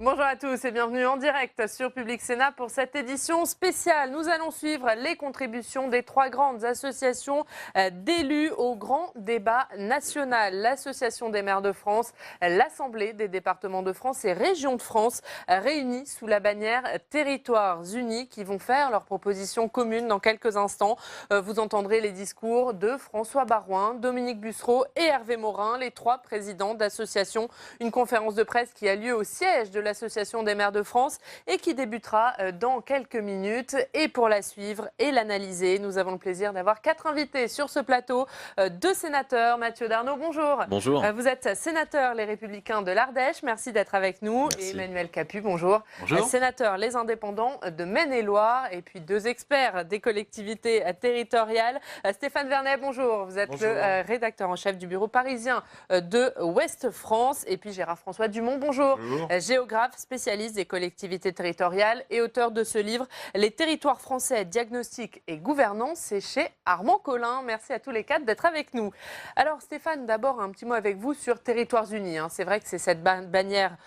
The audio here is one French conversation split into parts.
Bonjour à tous et bienvenue en direct sur Public Sénat pour cette édition spéciale. Nous allons suivre les contributions des trois grandes associations d'élus au grand débat national. L'Association des maires de France, l'Assemblée des départements de France et Régions de France, réunis sous la bannière Territoires Unis, qui vont faire leurs propositions communes dans quelques instants. Vous entendrez les discours de François Baroin, Dominique Bussereau et Hervé Morin, les trois présidents d'associations. Une conférence de presse qui a lieu au siège de l'Association des maires de France et qui débutera dans quelques minutes. Et pour la suivre et l'analyser, nous avons le plaisir d'avoir quatre invités sur ce plateau. Deux sénateurs. Mathieu Darnaud, bonjour. Bonjour. Vous êtes sénateur Les Républicains de l'Ardèche. Merci d'être avec nous. Merci. Et Emmanuel Capu, bonjour. Bonjour. Sénateur Les Indépendants de Maine-et-Loire. Et puis deux experts des collectivités territoriales. Stéphane Vernet, bonjour. Vous êtes le rédacteur en chef du bureau parisien de Ouest France. Et puis Gérard-François Dumont, bonjour. Géographe, spécialiste des collectivités territoriales et auteur de ce livre « Les territoires français, diagnostic et gouvernance », c'est chez Armand Collin. Merci à tous les quatre d'être avec nous. Alors Stéphane, d'abord un petit mot avec vous sur Territoires Unis. C'est vrai que c'est cette bannière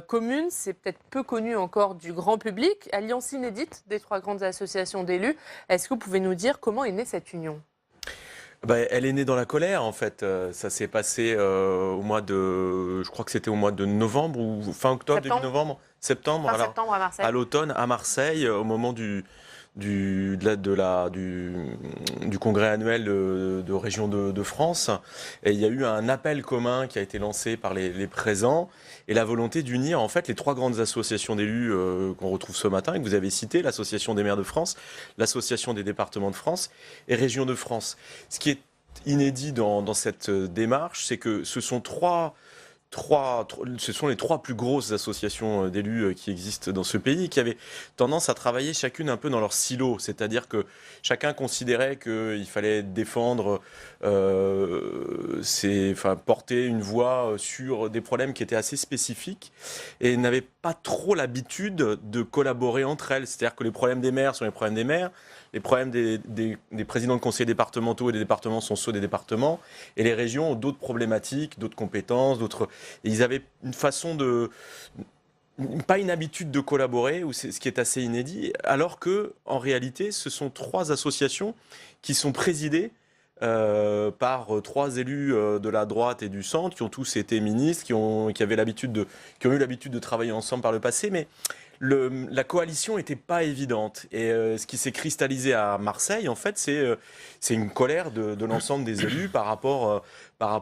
commune, c'est peut-être peu connu encore du grand public, alliance inédite des trois grandes associations d'élus. Est-ce que vous pouvez nous dire comment est née cette union ? Elle est née dans la colère, en fait. Ça s'est passé au mois de... Je crois que c'était au mois de novembre ou fin octobre, début novembre. Septembre, fin septembre à Marseille. À l'automne, à Marseille, au moment du congrès annuel de Régions de France. Et il y a eu un appel commun qui a été lancé par les présents et la volonté d'unir en fait les trois grandes associations d'élus qu'on retrouve ce matin et que vous avez citées, l'Association des maires de France, l'Association des départements de France et Régions de France. Ce qui est inédit dans cette démarche, c'est que ce sont les trois plus grosses associations d'élus qui existent dans ce pays, qui avaient tendance à travailler chacune un peu dans leur silo, c'est-à-dire que chacun considérait qu'il fallait défendre, porter une voix sur des problèmes qui étaient assez spécifiques et n'avaient pas trop l'habitude de collaborer entre elles. C'est-à-dire que les problèmes des maires sont les problèmes des maires, les problèmes des présidents de conseils départementaux et des départements sont ceux des départements, et les régions ont d'autres problématiques, d'autres compétences, et ils avaient une façon pas une habitude de collaborer, ce qui est assez inédit, alors que en réalité, ce sont trois associations qui sont présidées par trois élus de la droite et du centre, qui ont tous été ministres, qui ont eu l'habitude de travailler ensemble par le passé, mais la coalition n'était pas évidente. Et ce qui s'est cristallisé à Marseille, en fait, c'est une colère de l'ensemble des élus par rapport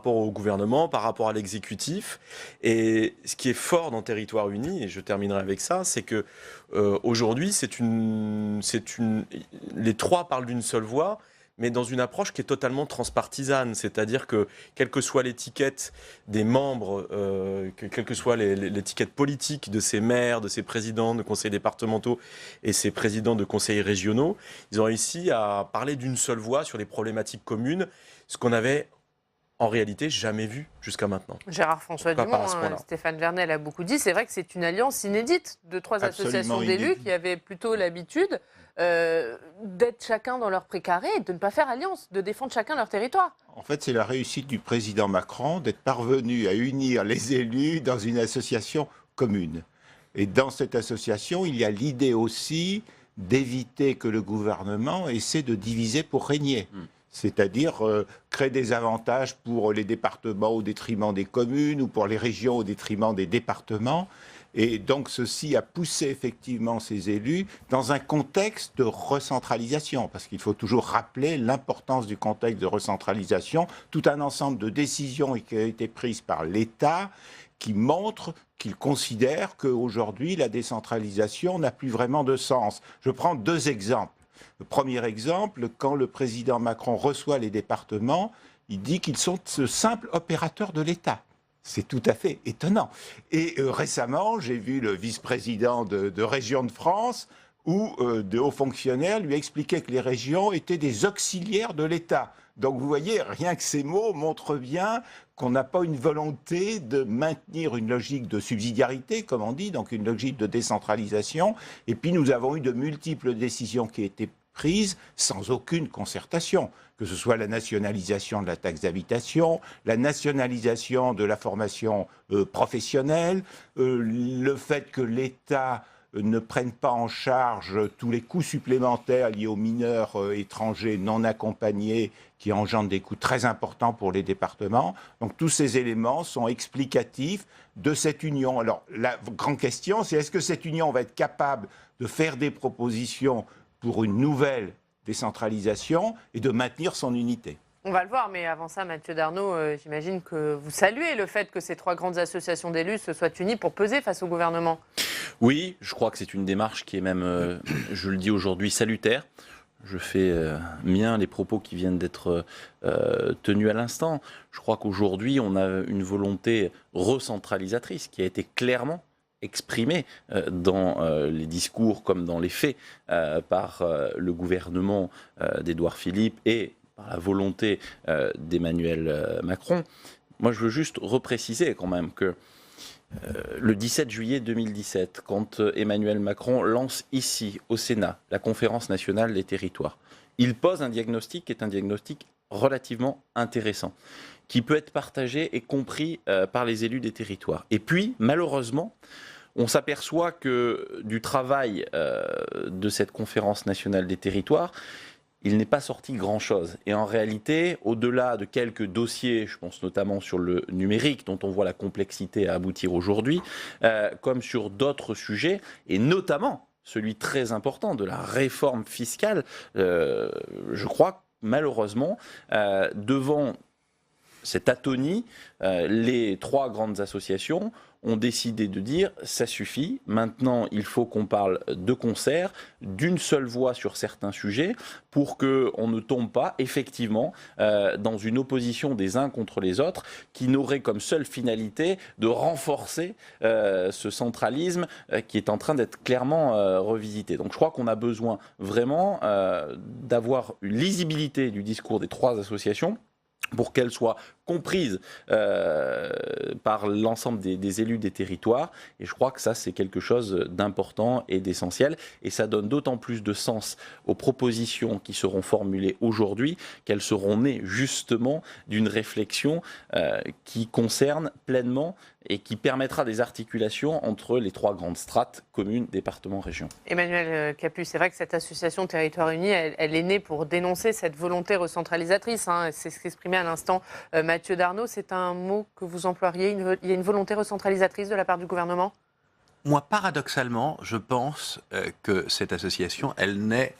au gouvernement, par rapport à l'exécutif. Et ce qui est fort dans Territoires Unis, et je terminerai avec ça, c'est que aujourd'hui, les trois parlent d'une seule voix, mais dans une approche qui est totalement transpartisane, c'est-à-dire que quelle que soit l'étiquette des membres, quelle que soit l'étiquette politique de ces maires, de ces présidents de conseils départementaux et ces présidents de conseils régionaux, ils ont réussi à parler d'une seule voix sur les problématiques communes, ce qu'on avait en réalité jamais vu jusqu'à maintenant. Gérard-François Dumont, Stéphane Vernet l'a beaucoup dit, c'est vrai que c'est une alliance inédite de trois associations d'élus qui avaient plutôt l'habitude d'être chacun dans leur précaré, de ne pas faire alliance, de défendre chacun leur territoire. En fait, c'est la réussite du président Macron d'être parvenu à unir les élus dans une association commune. Et dans cette association, il y a l'idée aussi d'éviter que le gouvernement essaie de diviser pour régner. C'est-à-dire créer des avantages pour les départements au détriment des communes ou pour les régions au détriment des départements. Et donc ceci a poussé effectivement ces élus dans un contexte de recentralisation, parce qu'il faut toujours rappeler l'importance du contexte de recentralisation, tout un ensemble de décisions qui ont été prises par l'État qui montrent qu'il considère qu'aujourd'hui la décentralisation n'a plus vraiment de sens. Je prends deux exemples. Le premier exemple, quand le président Macron reçoit les départements, il dit qu'ils sont de simples opérateurs de l'État. C'est tout à fait étonnant. Et récemment, j'ai vu le vice-président de Régions de France où de hauts fonctionnaires lui expliquaient que les régions étaient des auxiliaires de l'État. Donc vous voyez, rien que ces mots montrent bien qu'on n'a pas une volonté de maintenir une logique de subsidiarité, comme on dit, donc une logique de décentralisation. Et puis nous avons eu de multiples décisions qui étaient prises sans aucune concertation, que ce soit la nationalisation de la taxe d'habitation, la nationalisation de la formation professionnelle, le fait que l'État ne prenne pas en charge tous les coûts supplémentaires liés aux mineurs étrangers non accompagnés qui engendrent des coûts très importants pour les départements. Donc tous ces éléments sont explicatifs de cette union. Alors la grande question, c'est est-ce que cette union va être capable de faire des propositions pour une nouvelle décentralisation et de maintenir son unité? On va le voir, mais avant ça, Mathieu Darnaud, j'imagine que vous saluez le fait que ces 3 grandes associations d'élus se soient unies pour peser face au gouvernement. Oui, je crois que c'est une démarche qui est même, je le dis aujourd'hui, salutaire. Je fais mien les propos qui viennent d'être tenus à l'instant. Je crois qu'aujourd'hui, on a une volonté recentralisatrice qui a été clairement exprimée dans les discours comme dans les faits par le gouvernement d'Édouard Philippe et par la volonté d'Emmanuel Macron. Moi, je veux juste repréciser quand même que le 17 juillet 2017, quand Emmanuel Macron lance ici, au Sénat, la conférence nationale des territoires, il pose un diagnostic qui est un diagnostic relativement intéressant, qui peut être partagé et compris par les élus des territoires. Et puis, malheureusement, on s'aperçoit que du travail de cette conférence nationale des territoires, il n'est pas sorti grand-chose. Et en réalité, au-delà de quelques dossiers, je pense notamment sur le numérique, dont on voit la complexité à aboutir aujourd'hui, comme sur d'autres sujets, et notamment celui très important de la réforme fiscale, je crois malheureusement, devant cette atonie, les 3 grandes associations ont décidé de dire ça suffit, maintenant il faut qu'on parle de concert, d'une seule voix sur certains sujets, pour qu'on ne tombe pas effectivement dans une opposition des uns contre les autres qui n'aurait comme seule finalité de renforcer ce centralisme qui est en train d'être clairement revisité. Donc je crois qu'on a besoin vraiment d'avoir une lisibilité du discours des 3 associations pour qu'elle soit comprise par l'ensemble des élus des territoires. Et je crois que ça, c'est quelque chose d'important et d'essentiel. Et ça donne d'autant plus de sens aux propositions qui seront formulées aujourd'hui qu'elles seront nées justement d'une réflexion qui concerne pleinement et qui permettra des articulations entre les 3 grandes strates, communes, départements, régions. Emmanuel Capus, c'est vrai que cette association Territoire Unis, elle est née pour dénoncer cette volonté recentralisatrice. C'est ce qu'exprimait à l'instant Mathieu Darnaud. C'est un mot que vous emploieriez, il y a une volonté recentralisatrice de la part du gouvernement ? Moi, paradoxalement, je pense que cette association, elle n'est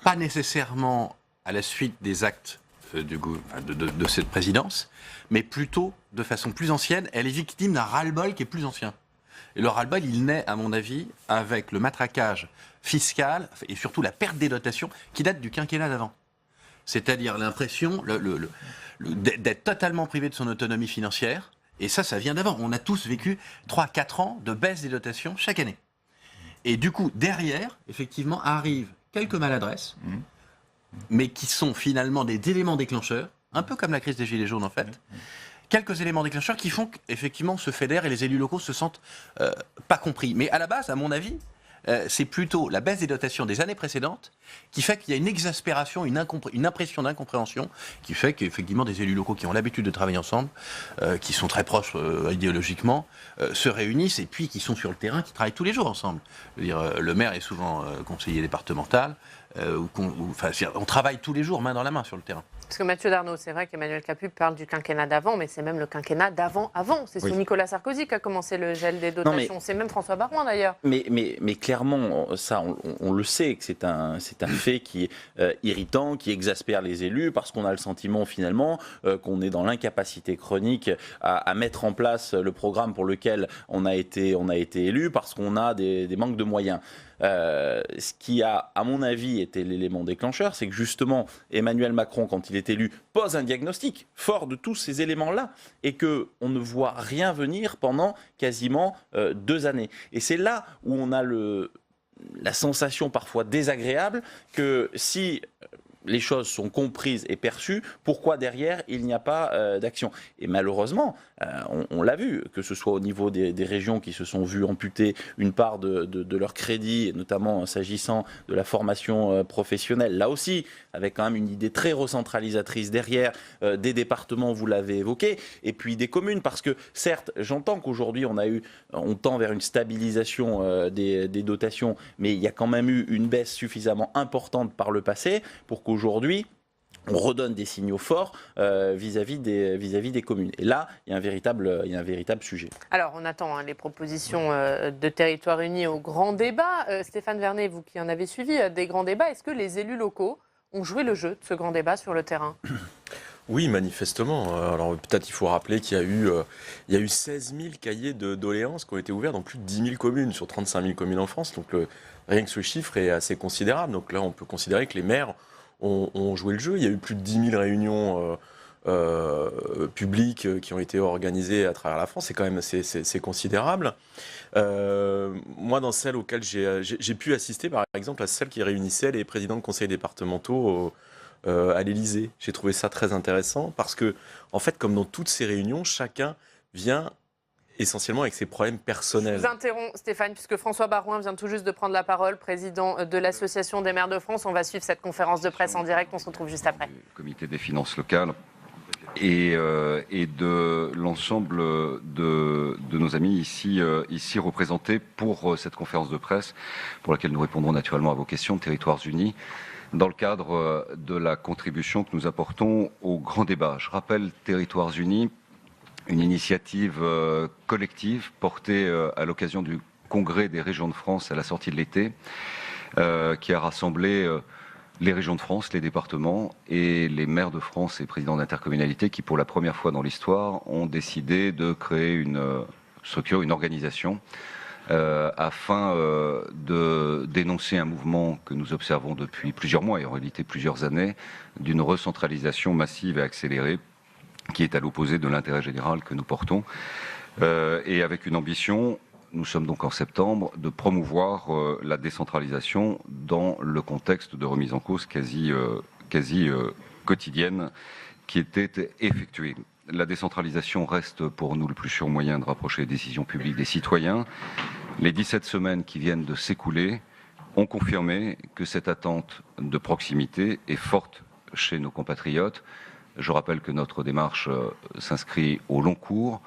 pas nécessairement à la suite des actes de cette présidence, mais plutôt de façon plus ancienne. Elle est victime d'un ras-le-bol qui est plus ancien. Et le ras-le-bol, il naît, à mon avis, avec le matraquage fiscal et surtout la perte des dotations qui date du quinquennat d'avant. C'est-à-dire l'impression d'être totalement privé de son autonomie financière. Et ça vient d'avant. On a tous vécu 3-4 ans de baisse des dotations chaque année. Et du coup, derrière, effectivement, arrivent quelques maladresses, mais qui sont finalement des éléments déclencheurs, un peu comme la crise des Gilets jaunes en fait, quelques éléments déclencheurs qui font qu'effectivement se fédèrent et les élus locaux se sentent pas compris. Mais à la base, à mon avis, c'est plutôt la baisse des dotations des années précédentes qui fait qu'il y a une exaspération, une impression d'incompréhension qui fait qu'effectivement des élus locaux qui ont l'habitude de travailler ensemble, qui sont très proches idéologiquement, se réunissent et puis qui sont sur le terrain, qui travaillent tous les jours ensemble. Je veux dire, le maire est souvent conseiller départemental, on travaille tous les jours main dans la main sur le terrain. Parce que Mathieu Darnaud, c'est vrai qu'Emmanuel Capus parle du quinquennat d'avant, mais c'est même le quinquennat d'avant-avant. C'est sous Nicolas Sarkozy qu'a commencé le gel des dotations. C'est même François Baroin d'ailleurs. Mais clairement, ça, on le sait que c'est un fait qui est irritant, qui exaspère les élus, parce qu'on a le sentiment finalement qu'on est dans l'incapacité chronique à mettre en place le programme pour lequel on a été élu, parce qu'on a des manques de moyens. Ce qui a, à mon avis, été l'élément déclencheur, c'est que justement, Emmanuel Macron, quand il est élu, pose un diagnostic fort de tous ces éléments-là et qu'on ne voit rien venir pendant quasiment 2 années. Et c'est là où on a la sensation parfois désagréable que si les choses sont comprises et perçues, pourquoi derrière il n'y a pas d'action? Et malheureusement, on l'a vu, que ce soit au niveau des régions qui se sont vues amputer une part de leur crédit, et notamment s'agissant de la formation professionnelle, là aussi, avec quand même une idée très recentralisatrice derrière, des départements, vous l'avez évoqué, et puis des communes, parce que certes, j'entends qu'aujourd'hui on tend vers une stabilisation des dotations, mais il y a quand même eu une baisse suffisamment importante par le passé pour qu'aujourd'hui, on redonne des signaux forts vis-à-vis des communes. Et là, il y a un véritable sujet. Alors, on attend les propositions de Territoire Unis au grand débat. Stéphane Vernet, vous qui en avez suivi des grands débats, est-ce que les élus locaux ont joué le jeu de ce grand débat sur le terrain? Oui, manifestement. Alors peut-être il faut rappeler qu'il y a eu 16 000 cahiers de doléances qui ont été ouverts dans plus de 10 000 communes, sur 35 000 communes en France. Donc rien que ce chiffre est assez considérable. Donc là, on peut considérer que les maires ont joué le jeu. Il y a eu plus de 10 000 réunions publiques qui ont été organisées à travers la France. C'est quand même c'est considérable. Moi, dans celles auxquelles j'ai pu assister, par exemple, à celle qui réunissait les présidents de conseils départementaux à l'Élysée. J'ai trouvé ça très intéressant parce que, en fait, comme dans toutes ces réunions, chacun vient essentiellement avec ses problèmes personnels. Je vous interromps, Stéphane, puisque François Baroin vient tout juste de prendre la parole, président de l'Association des maires de France. On va suivre cette conférence de presse en direct. On se retrouve juste après. Du comité des finances locales et de l'ensemble de nos amis ici représentés pour cette conférence de presse, pour laquelle nous répondrons naturellement à vos questions, Territoires Unis, dans le cadre de la contribution que nous apportons au grand débat. Je rappelle Territoires Unis, une initiative collective portée à l'occasion du Congrès des régions de France à la sortie de l'été, qui a rassemblé les régions de France, les départements et les maires de France et présidents d'intercommunalités qui, pour la première fois dans l'histoire, ont décidé de créer une structure, une organisation, afin de dénoncer un mouvement que nous observons depuis plusieurs mois et en réalité plusieurs années, d'une recentralisation massive et accélérée qui est à l'opposé de l'intérêt général que nous portons. Et avec une ambition, nous sommes donc en septembre, de promouvoir la décentralisation dans le contexte de remise en cause quasi quotidienne qui était effectuée. La décentralisation reste pour nous le plus sûr moyen de rapprocher les décisions publiques des citoyens. Les 17 semaines qui viennent de s'écouler ont confirmé que cette attente de proximité est forte chez nos compatriotes. Je rappelle que notre démarche s'inscrit au long cours,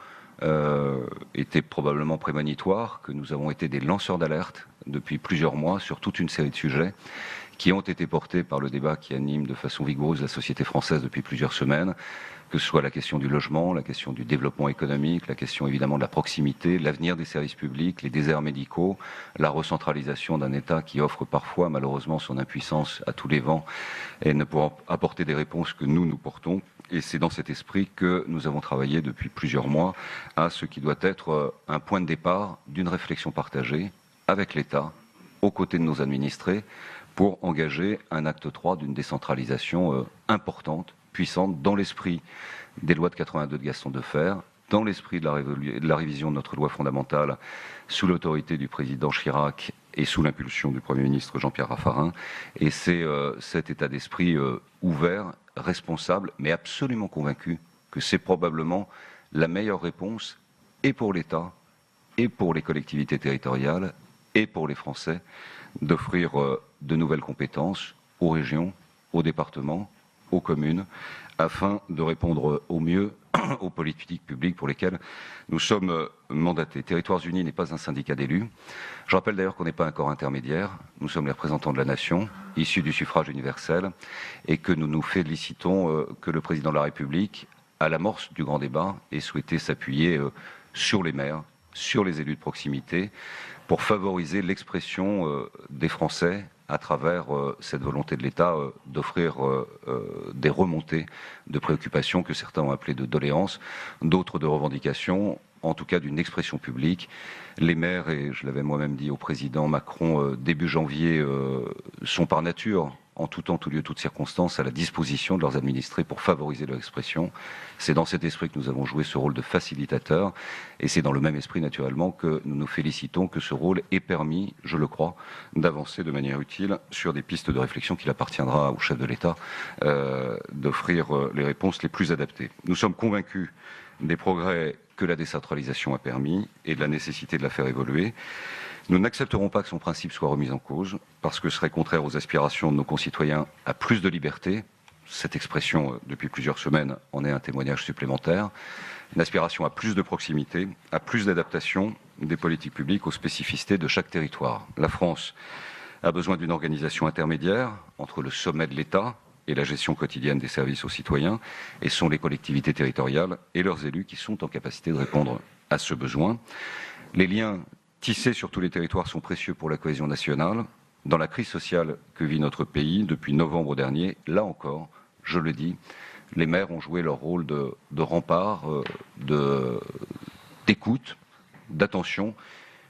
était probablement prémonitoire, que nous avons été des lanceurs d'alerte depuis plusieurs mois sur toute une série de sujets qui ont été portés par le débat qui anime de façon vigoureuse la société française depuis plusieurs semaines, que ce soit la question du logement, la question du développement économique, la question évidemment de la proximité, l'avenir des services publics, les déserts médicaux, la recentralisation d'un État qui offre parfois malheureusement son impuissance à tous les vents et ne pourra apporter des réponses que nous portons. Et c'est dans cet esprit que nous avons travaillé depuis plusieurs mois à ce qui doit être un point de départ d'une réflexion partagée avec l'État, aux côtés de nos administrés, pour engager un acte 3 d'une décentralisation importante, puissante, dans l'esprit des lois de 82 de Gaston Defferre, dans l'esprit de la révision de notre loi fondamentale sous l'autorité du président Chirac et sous l'impulsion du Premier ministre Jean-Pierre Raffarin. Et c'est cet état d'esprit ouvert, responsable, mais absolument convaincu que c'est probablement la meilleure réponse et pour l'État, et pour les collectivités territoriales, et pour les Français, d'offrir de nouvelles compétences aux régions, aux départements, aux communes, afin de répondre au mieux aux politiques publiques pour lesquelles nous sommes mandatés. Territoires Unis n'est pas un syndicat d'élus. Je rappelle d'ailleurs qu'on n'est pas un corps intermédiaire. Nous sommes les représentants de la nation, issus du suffrage universel, et que nous nous félicitons que le président de la République, à l'amorce du grand débat, ait souhaité s'appuyer sur les maires, sur les élus de proximité, pour favoriser l'expression des Français à travers cette volonté de l'État d'offrir des remontées de préoccupations que certains ont appelées de doléances, d'autres de revendications, en tout cas d'une expression publique. Les maires, et je l'avais moi-même dit au président Macron début janvier, sont par nature, en tout temps, tout lieu, toutes circonstances, à la disposition de leurs administrés pour favoriser leur expression. C'est dans cet esprit que nous avons joué ce rôle de facilitateur, et c'est dans le même esprit, naturellement, que nous nous félicitons que ce rôle ait permis, je le crois, d'avancer de manière utile sur des pistes de réflexion qu'il appartiendra au chef de l'État d'offrir les réponses les plus adaptées. Nous sommes convaincus des progrès que la décentralisation a permis et de la nécessité de la faire évoluer. Nous n'accepterons pas que son principe soit remis en cause, parce que ce serait contraire aux aspirations de nos concitoyens à plus de liberté. Cette expression, depuis plusieurs semaines, en est un témoignage supplémentaire. Une aspiration à plus de proximité, à plus d'adaptation des politiques publiques aux spécificités de chaque territoire. La France a besoin d'une organisation intermédiaire entre le sommet de l'État et la gestion quotidienne des services aux citoyens, et ce sont les collectivités territoriales et leurs élus qui sont en capacité de répondre à ce besoin. Les liens tissés sur tous les territoires sont précieux pour la cohésion nationale. Dans la crise sociale que vit notre pays depuis novembre dernier, là encore, je le dis, les maires ont joué leur rôle de rempart, d'écoute, d'attention.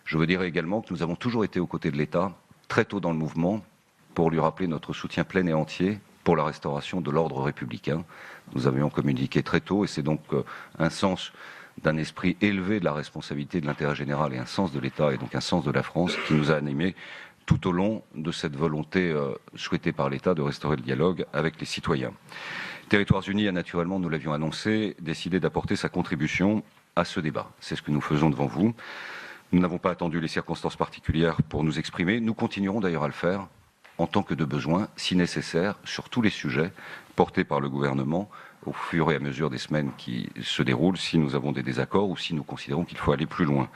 Je veux dire également que nous avons toujours été aux côtés de l'État, très tôt dans le mouvement, pour lui rappeler notre soutien plein et entier pour la restauration de l'ordre républicain. Nous avions communiqué très tôt, et c'est donc un sens d'un esprit élevé de la responsabilité de l'intérêt général et un sens de l'État et donc un sens de la France qui nous a animés tout au long de cette volonté souhaitée par l'État de restaurer le dialogue avec les citoyens. Territoires Unis a naturellement, nous l'avions annoncé, décidé d'apporter sa contribution à ce débat. C'est ce que nous faisons devant vous. Nous n'avons pas attendu les circonstances particulières pour nous exprimer. Nous continuerons d'ailleurs à le faire en tant que de besoin, si nécessaire, sur tous les sujets portés par le gouvernement au fur et à mesure des semaines qui se déroulent, si nous avons des désaccords ou si nous considérons qu'il faut aller plus loin.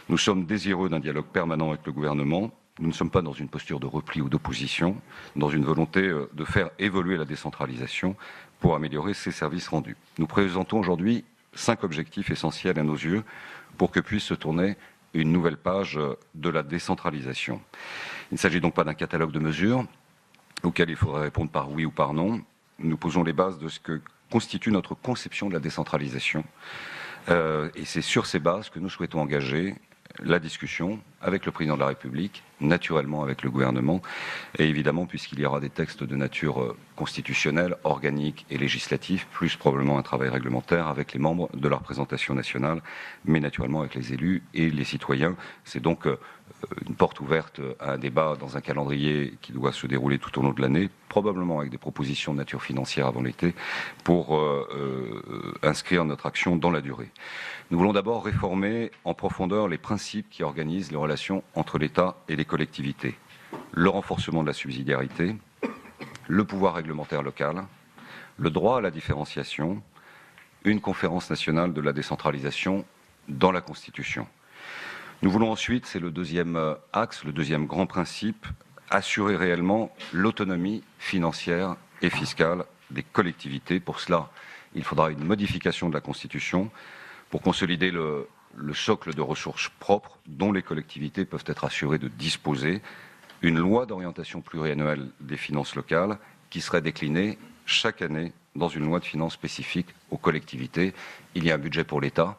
Nous sommes désireux d'un dialogue permanent avec le gouvernement. Nous ne sommes pas dans une posture de repli ou d'opposition, dans une volonté de faire évoluer la décentralisation pour améliorer ses services rendus. Nous présentons aujourd'hui 5 objectifs essentiels à nos yeux pour que puisse se tourner une nouvelle page de la décentralisation. Il ne s'agit donc pas d'un catalogue de mesures auxquelles il faudrait répondre par oui ou par non. Nous posons les bases de ce que constitue notre conception de la décentralisation. Et c'est sur ces bases que nous souhaitons engager la discussion avec le président de la République, naturellement avec le gouvernement, et évidemment, puisqu'il y aura des textes de nature constitutionnelle, organique et législative, plus probablement un travail réglementaire avec les membres de la représentation nationale, mais naturellement avec les élus et les citoyens. C'est donc une porte ouverte à un débat dans un calendrier qui doit se dérouler tout au long de l'année, probablement avec des propositions de nature financière avant l'été, pour inscrire notre action dans la durée. Nous voulons d'abord réformer en profondeur les principes qui organisent les relations entre l'État et les collectivités. Le renforcement de la subsidiarité, le pouvoir réglementaire local, le droit à la différenciation, une conférence nationale de la décentralisation dans la Constitution. Nous voulons ensuite, c'est le deuxième axe, le deuxième grand principe, assurer réellement l'autonomie financière et fiscale des collectivités. Pour cela, il faudra une modification de la Constitution pour consolider le socle de ressources propres dont les collectivités peuvent être assurées de disposer, une loi d'orientation pluriannuelle des finances locales qui serait déclinée chaque année dans une loi de finances spécifique aux collectivités. Il y a un budget pour l'État,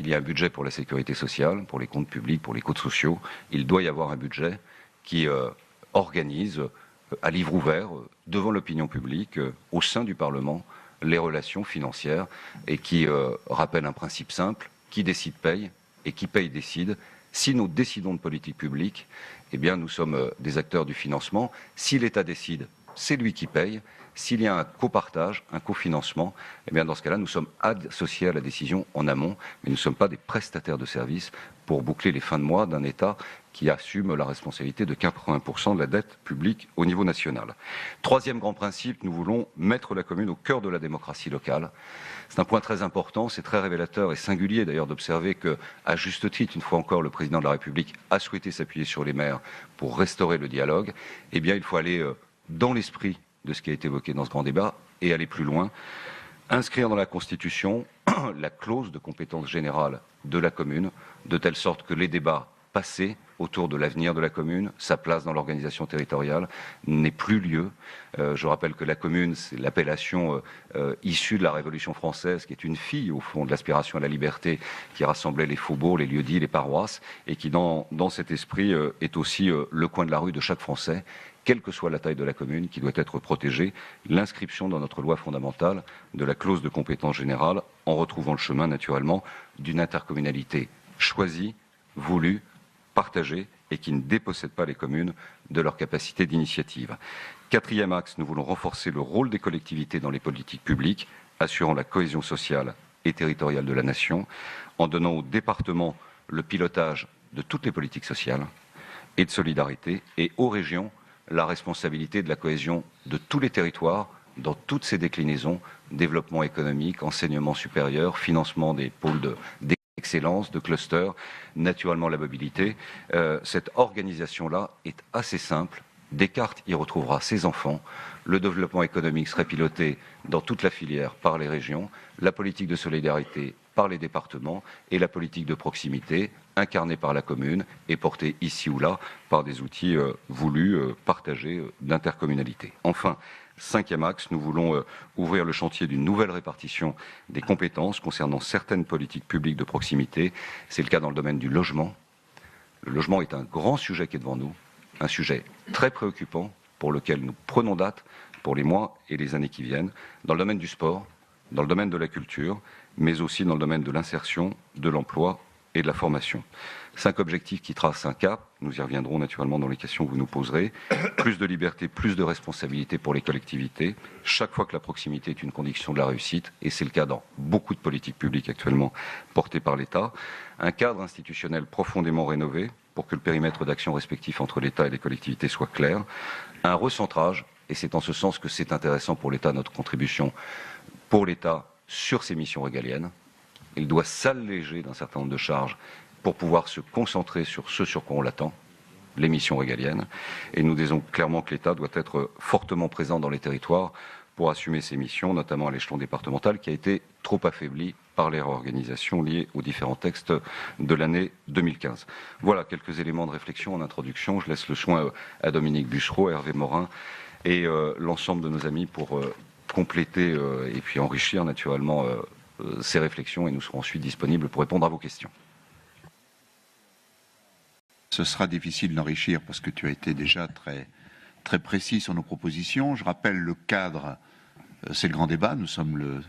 il y a un budget pour la sécurité sociale, pour les comptes publics, pour les comptes sociaux. Il doit y avoir un budget qui organise à livre ouvert devant l'opinion publique, au sein du Parlement, les relations financières et qui rappelle un principe simple: qui décide paye et qui paye décide. Si nous décidons de politique publique, eh bien nous sommes des acteurs du financement. Si l'État décide, c'est lui qui paye. S'il y a un copartage, un cofinancement, eh bien dans ce cas-là, nous sommes associés à la décision en amont, mais nous ne sommes pas des prestataires de services pour boucler les fins de mois d'un État qui assume la responsabilité de 80% de la dette publique au niveau national. Troisième grand principe, nous voulons mettre la commune au cœur de la démocratie locale. C'est un point très important, c'est très révélateur et singulier d'ailleurs d'observer qu'à juste titre, une fois encore, le président de la République a souhaité s'appuyer sur les maires pour restaurer le dialogue. Eh bien, il faut aller dans l'esprit de ce qui a été évoqué dans ce grand débat et aller plus loin, inscrire dans la Constitution la clause de compétence générale de la commune, de telle sorte que les débats passés autour de l'avenir de la commune, sa place dans l'organisation territoriale, n'ait plus lieu. Je rappelle que la commune, c'est l'appellation issue de la Révolution française, qui est une fille, au fond, de l'aspiration à la liberté, qui rassemblait les faubourgs, les lieux-dits, les paroisses, et qui, dans cet esprit, est aussi le coin de la rue de chaque Français, quelle que soit la taille de la commune, qui doit être protégée. L'inscription dans notre loi fondamentale de la clause de compétence générale, en retrouvant le chemin, naturellement, d'une intercommunalité choisie, voulue, partagée, et qui ne dépossède pas les communes de leur capacité d'initiative. Quatrième axe, nous voulons renforcer le rôle des collectivités dans les politiques publiques, assurant la cohésion sociale et territoriale de la nation, en donnant aux départements le pilotage de toutes les politiques sociales et de solidarité, et aux régions la responsabilité de la cohésion de tous les territoires, dans toutes ces déclinaisons, développement économique, enseignement supérieur, financement des pôles d'excellence, de clusters, naturellement la mobilité. Cette organisation-là est assez simple. Descartes y retrouvera ses enfants. Le développement économique serait piloté dans toute la filière par les régions, la politique de solidarité par les départements et la politique de proximité incarnée par la commune et portée ici ou là par des outils voulus, partagés d'intercommunalité. Enfin, cinquième axe, nous voulons ouvrir le chantier d'une nouvelle répartition des compétences concernant certaines politiques publiques de proximité. C'est le cas dans le domaine du logement. Le logement est un grand sujet qui est devant nous, un sujet très préoccupant pour lequel nous prenons date pour les mois et les années qui viennent, dans le domaine du sport, dans le domaine de la culture, mais aussi dans le domaine de l'insertion, de l'emploi et de la formation. 5 objectifs qui tracent un cap, nous y reviendrons naturellement dans les questions que vous nous poserez. Plus de liberté, plus de responsabilité pour les collectivités, chaque fois que la proximité est une condition de la réussite, et c'est le cas dans beaucoup de politiques publiques actuellement portées par l'État. Un cadre institutionnel profondément rénové pour que le périmètre d'action respectif entre l'État et les collectivités soit clair. Un recentrage, et c'est en ce sens que c'est intéressant pour l'État, notre contribution pour l'État sur ses missions régaliennes. Il doit s'alléger d'un certain nombre de charges pour pouvoir se concentrer sur ce sur quoi on l'attend, les missions régaliennes. Et nous disons clairement que l'État doit être fortement présent dans les territoires pour assumer ses missions, notamment à l'échelon départemental, qui a été trop affaibli par les réorganisations liées aux différents textes de l'année 2015. Voilà quelques éléments de réflexion en introduction. Je laisse le soin à Dominique Buchereau, Hervé Morin et l'ensemble de nos amis pour compléter et puis enrichir naturellement ces réflexions, et nous serons ensuite disponibles pour répondre à vos questions. Ce sera difficile d'enrichir parce que tu as été déjà très précis sur nos propositions. Je rappelle le cadre, c'est le grand débat. Nous sommes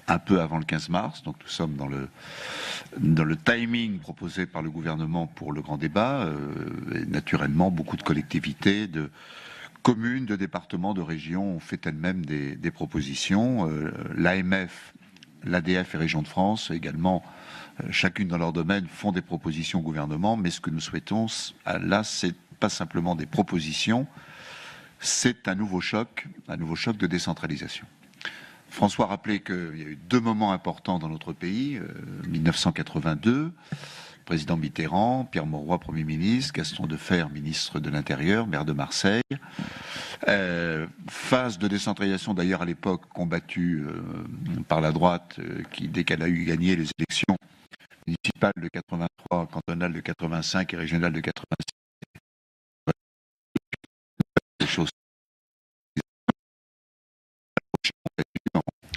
un peu avant le 15 mars, donc nous sommes dans le timing proposé par le gouvernement pour le grand débat. Et naturellement, beaucoup de collectivités, de communes, de départements, de régions ont fait elles-mêmes des propositions. L'AMF, l'ADF et Régions de France également, chacune dans leur domaine, font des propositions au gouvernement, mais ce que nous souhaitons, là, c'est pas simplement des propositions, c'est un nouveau choc de décentralisation. François rappelait qu'il y a eu 2 moments importants dans notre pays, 1982, président Mitterrand, Pierre Mauroy, Premier ministre, Gaston Defferre, ministre de l'Intérieur, maire de Marseille. Phase de décentralisation d'ailleurs à l'époque combattue par la droite qui, dès qu'elle a eu gagné les élections municipales de 83, cantonales de 85 et régionales de 86, des choses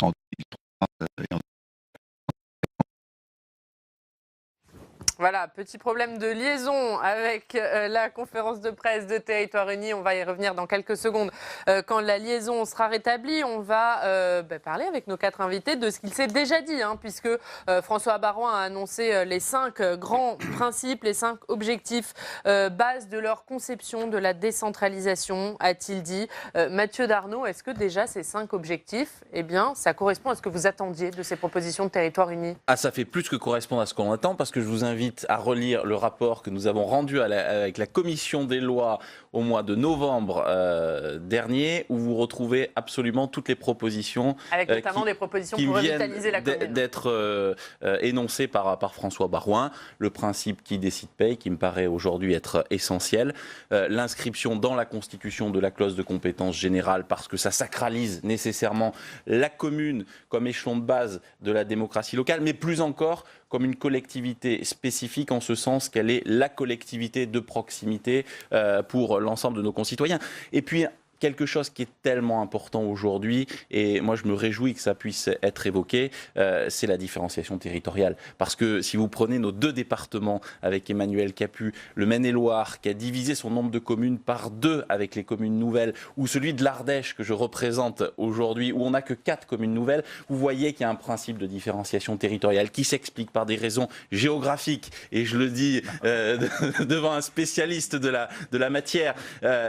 en 2003 et en Voilà, petit problème de liaison avec la conférence de presse de Territoire Uni. On va y revenir dans quelques secondes. Quand la liaison sera rétablie, on va parler avec nos 4 invités de ce qu'il s'est déjà dit, puisque François Baroin a annoncé les 5 grands principes, les 5 objectifs base de leur conception de la décentralisation, a-t-il dit. Mathieu Darnaud, est-ce que déjà ces 5 objectifs, ça correspond à ce que vous attendiez de ces propositions de Territoire Uni ? Ça fait plus que correspondre à ce qu'on attend, parce que je vous invite à relire le rapport que nous avons rendu avec la commission des lois au mois de novembre dernier, où vous retrouvez absolument toutes les propositions. Avec notamment des propositions pour revitaliser la commune. D'être énoncées par François Baroin. Le principe qui décide paye, qui me paraît aujourd'hui être essentiel. L'inscription dans la Constitution de la clause de compétence générale, parce que ça sacralise nécessairement la commune comme échelon de base de la démocratie locale, mais plus encore comme une collectivité spécifique en ce sens qu'elle est la collectivité de proximité pour l'ensemble de nos concitoyens. Et puis, quelque chose qui est tellement important aujourd'hui, et moi je me réjouis que ça puisse être évoqué, c'est la différenciation territoriale. Parce que si vous prenez nos 2 départements avec Emmanuel Capus, le Maine-et-Loire qui a divisé son nombre de communes par 2 avec les communes nouvelles, ou celui de l'Ardèche que je représente aujourd'hui, où on n'a que 4 communes nouvelles, vous voyez qu'il y a un principe de différenciation territoriale qui s'explique par des raisons géographiques, et je le dis devant un spécialiste de la matière,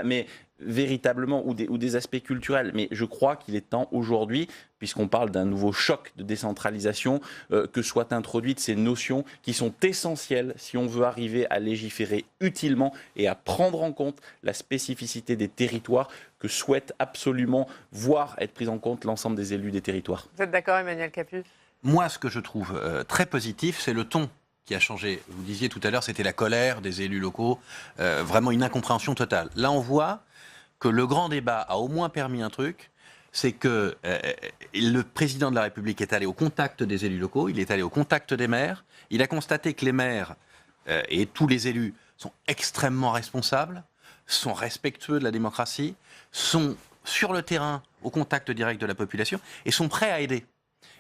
mais véritablement, ou des aspects culturels. Mais je crois qu'il est temps aujourd'hui, puisqu'on parle d'un nouveau choc de décentralisation, que soient introduites ces notions qui sont essentielles si on veut arriver à légiférer utilement et à prendre en compte la spécificité des territoires que souhaite absolument voir être prise en compte l'ensemble des élus des territoires. Vous êtes d'accord, Emmanuel Capus? Moi, ce que je trouve très positif, c'est le ton qui a changé. Vous disiez tout à l'heure, c'était la colère des élus locaux, vraiment une incompréhension totale. Là, on voit que le grand débat a au moins permis un truc, c'est que le président de la République est allé au contact des élus locaux, il est allé au contact des maires, il a constaté que les maires et tous les élus sont extrêmement responsables, sont respectueux de la démocratie, sont sur le terrain au contact direct de la population et sont prêts à aider.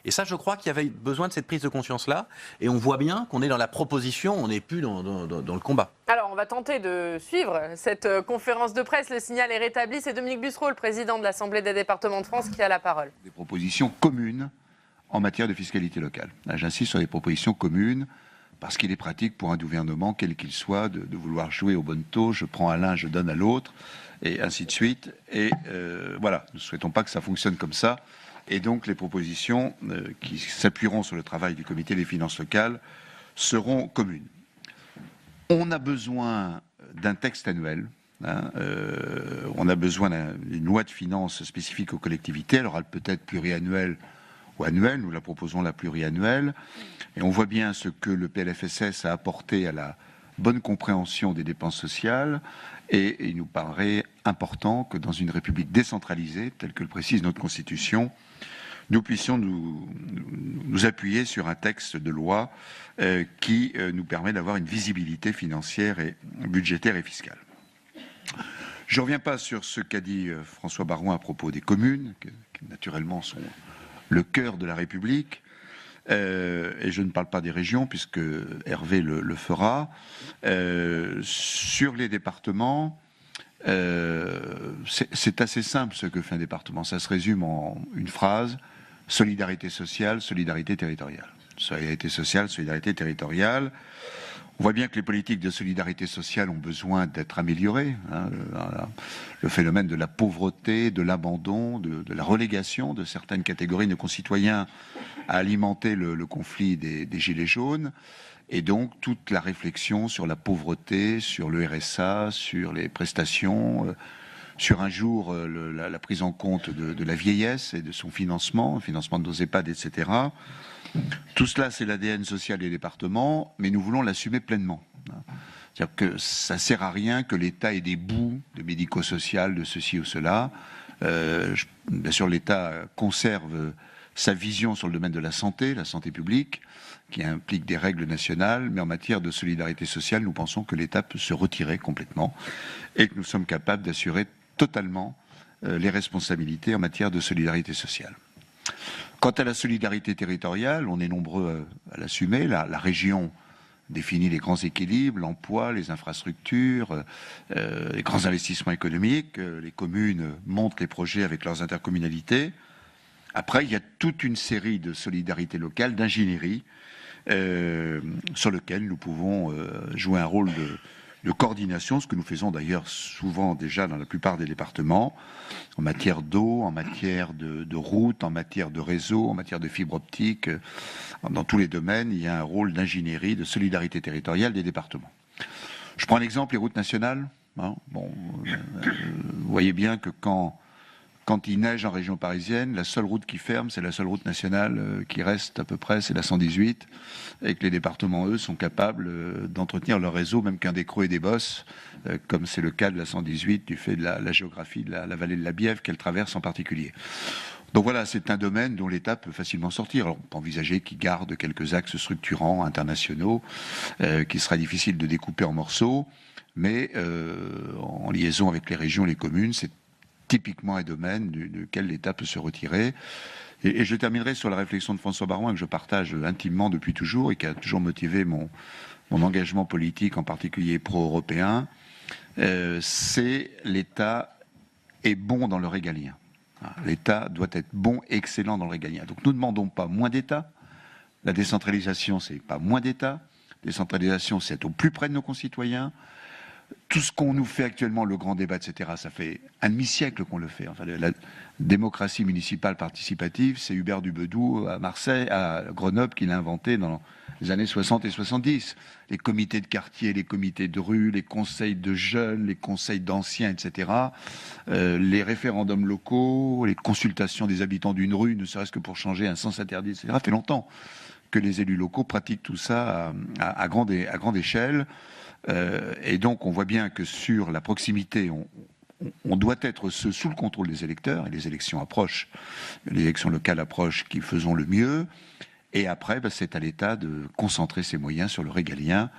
Et ça, je crois qu'il y avait besoin de cette prise de conscience-là. Et on voit bien qu'on est dans la proposition, on n'est plus dans le combat. Alors, on va tenter de suivre cette conférence de presse. Le signal est rétabli. C'est Dominique Bussereau, le président de l'Assemblée des départements de France, qui a la parole. Des propositions communes en matière de fiscalité locale. Là, j'insiste sur les propositions communes parce qu'il est pratique pour un gouvernement, quel qu'il soit, de vouloir jouer au bon taux. Je prends à l'un, je donne à l'autre, et ainsi de suite. Et voilà, nous ne souhaitons pas que ça fonctionne comme ça. Et donc les propositions qui s'appuieront sur le travail du comité des finances locales seront communes. On a besoin d'un texte annuel, on a besoin d'une loi de finances spécifique aux collectivités, elle aura peut-être pluriannuelle ou annuelle, nous la proposons la pluriannuelle, et on voit bien ce que le PLFSS a apporté à la bonne compréhension des dépenses sociales, et il nous paraît important que dans une république décentralisée, telle que le précise notre Constitution, nous puissions nous appuyer sur un texte de loi qui nous permet d'avoir une visibilité financière et budgétaire et fiscale. Je ne reviens pas sur ce qu'a dit François Baroin à propos des communes, qui naturellement sont le cœur de la République, et je ne parle pas des régions, puisque Hervé le fera. Sur les départements, c'est assez simple ce que fait un département. Ça se résume en une phrase: solidarité sociale, solidarité territoriale. Solidarité sociale, solidarité territoriale. On voit bien que les politiques de solidarité sociale ont besoin d'être améliorées. Le phénomène de la pauvreté, de l'abandon, de la relégation de certaines catégories de concitoyens a alimenté le conflit des Gilets jaunes. Et donc, toute la réflexion sur la pauvreté, sur le RSA, sur les prestations, sur un jour la prise en compte de la vieillesse et de son financement, le financement de nos EHPAD, etc. Tout cela, c'est l'ADN social des départements, mais nous voulons l'assumer pleinement. C'est-à-dire que ça ne sert à rien que l'État ait des bouts de médico-social, de ceci ou cela. Bien sûr, l'État conserve sa vision sur le domaine de la santé publique, qui implique des règles nationales, mais en matière de solidarité sociale, nous pensons que l'État peut se retirer complètement et que nous sommes capables d'assurer totalement les responsabilités en matière de solidarité sociale. Quant à la solidarité territoriale, on est nombreux à l'assumer. La région définit les grands équilibres, l'emploi, les infrastructures, les grands investissements économiques. Les communes montent les projets avec leurs intercommunalités. Après, il y a toute une série de solidarités locales, d'ingénierie, sur lequel nous pouvons jouer un rôle de coordination, ce que nous faisons d'ailleurs souvent déjà dans la plupart des départements, en matière d'eau, en matière de routes, en matière de réseaux, en matière de fibre optique. Dans tous les domaines, il y a un rôle d'ingénierie, de solidarité territoriale des départements. Je prends l'exemple, les routes nationales. Vous voyez bien que quand il neige en région parisienne, la seule route qui ferme, c'est la seule route nationale qui reste à peu près, c'est la 118, et que les départements, eux, sont capables d'entretenir leur réseau, même qu'un des creux et des bosses, comme c'est le cas de la 118, du fait de la géographie de la vallée de la Bièvre qu'elle traverse en particulier. Donc voilà, c'est un domaine dont l'État peut facilement sortir. Alors, on peut envisager qu'il garde quelques axes structurants internationaux qu'il sera difficile de découper en morceaux, mais en liaison avec les régions, les communes, c'est typiquement un domaine duquel l'État peut se retirer. Et je terminerai sur la réflexion de François Baroin, que je partage intimement depuis toujours et qui a toujours motivé mon engagement politique, en particulier pro-européen. C'est l'État est bon dans le régalien. L'État doit être bon, excellent dans le régalien. Donc nous ne demandons pas moins d'État. La décentralisation, c'est pas moins d'État. La décentralisation, c'est être au plus près de nos concitoyens. Tout ce qu'on nous fait actuellement, le grand débat, etc., ça fait un demi-siècle qu'on le fait. Enfin, la démocratie municipale participative, c'est Hubert Dubedou à Marseille, à Grenoble, qui l'a inventé dans les années 60 et 70. Les comités de quartier, les comités de rue, les conseils de jeunes, les conseils d'anciens, etc., les référendums locaux, les consultations des habitants d'une rue, ne serait-ce que pour changer un sens interdit, etc., ça fait longtemps que les élus locaux pratiquent tout ça à grande échelle. Et donc on voit bien que sur la proximité, on doit être sous le contrôle des électeurs, et les élections approchent, les élections locales approchent, qui faisons le mieux. Et après, c'est à l'État de concentrer ses moyens sur le régalien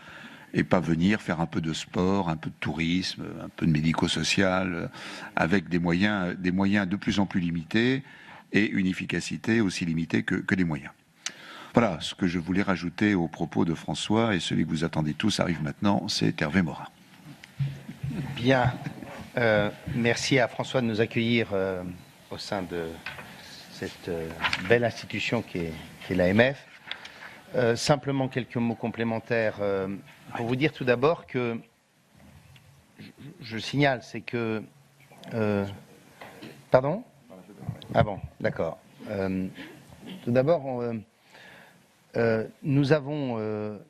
et pas venir faire un peu de sport, un peu de tourisme, un peu de médico-social, avec des moyens de plus en plus limités et une efficacité aussi limitée que les moyens. Voilà ce que je voulais rajouter aux propos de François, et celui que vous attendez tous arrive maintenant, c'est Hervé Morin. Bien, merci à François de nous accueillir au sein de cette belle institution qui est l'AMF. Simplement quelques mots complémentaires pour vous dire tout d'abord que, je signale, c'est que... pardon ? Ah bon, d'accord. Tout d'abord... nous avons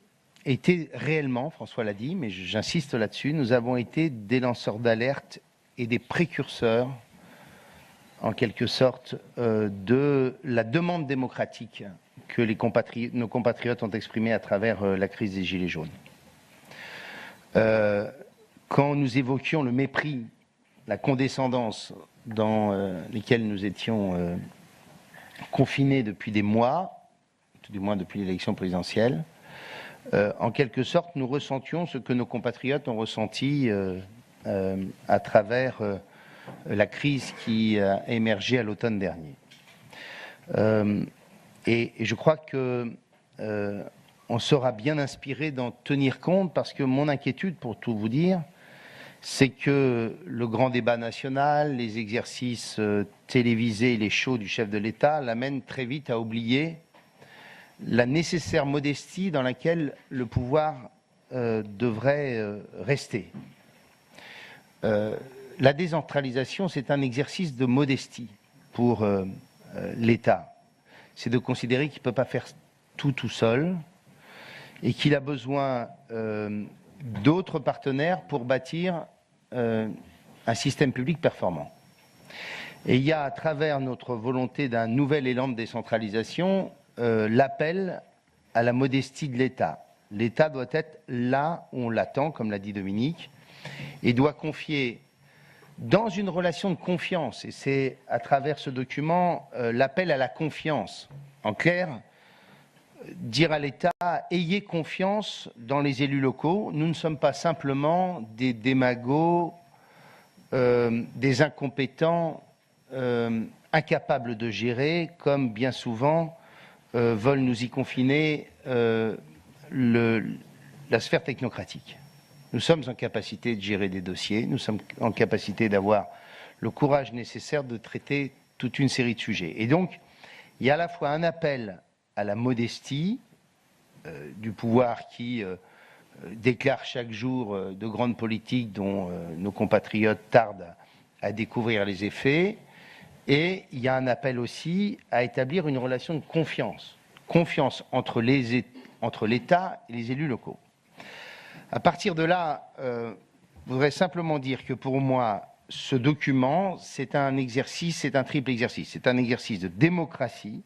été réellement, François l'a dit, mais j'insiste là-dessus, nous avons été des lanceurs d'alerte et des précurseurs, en quelque sorte, de la demande démocratique que nos compatriotes ont exprimée à travers la crise des Gilets jaunes. Quand nous évoquions le mépris, la condescendance dans lesquels nous étions confinés depuis des mois, tout du moins depuis l'élection présidentielle, en quelque sorte, nous ressentions ce que nos compatriotes ont ressenti à travers la crise qui a émergé à l'automne dernier. Et je crois que on sera bien inspiré d'en tenir compte, parce que mon inquiétude, pour tout vous dire, c'est que le grand débat national, les exercices télévisés, les shows du chef de l'État l'amènent très vite à oublier la nécessaire modestie dans laquelle le pouvoir devrait rester. La décentralisation, c'est un exercice de modestie pour l'État. C'est de considérer qu'il ne peut pas faire tout seul et qu'il a besoin d'autres partenaires pour bâtir un système public performant. Et il y a, à travers notre volonté d'un nouvel élan de décentralisation, l'appel à la modestie de l'État. L'État doit être là où on l'attend, comme l'a dit Dominique, et doit confier dans une relation de confiance, et c'est à travers ce document l'appel à la confiance. En clair, dire à l'État, ayez confiance dans les élus locaux, nous ne sommes pas simplement des démagos, des incompétents, incapables de gérer, comme bien souvent veulent nous y confiner la sphère technocratique. Nous sommes en capacité de gérer des dossiers, nous sommes en capacité d'avoir le courage nécessaire de traiter toute une série de sujets. Et donc, il y a à la fois un appel à la modestie du pouvoir qui déclare chaque jour de grandes politiques dont nos compatriotes tardent à découvrir les effets, et il y a un appel aussi à établir une relation de confiance entre l'État et les élus locaux. À partir de là, je voudrais simplement dire que pour moi, ce document, c'est un exercice, c'est un triple exercice. C'est un exercice de démocratie,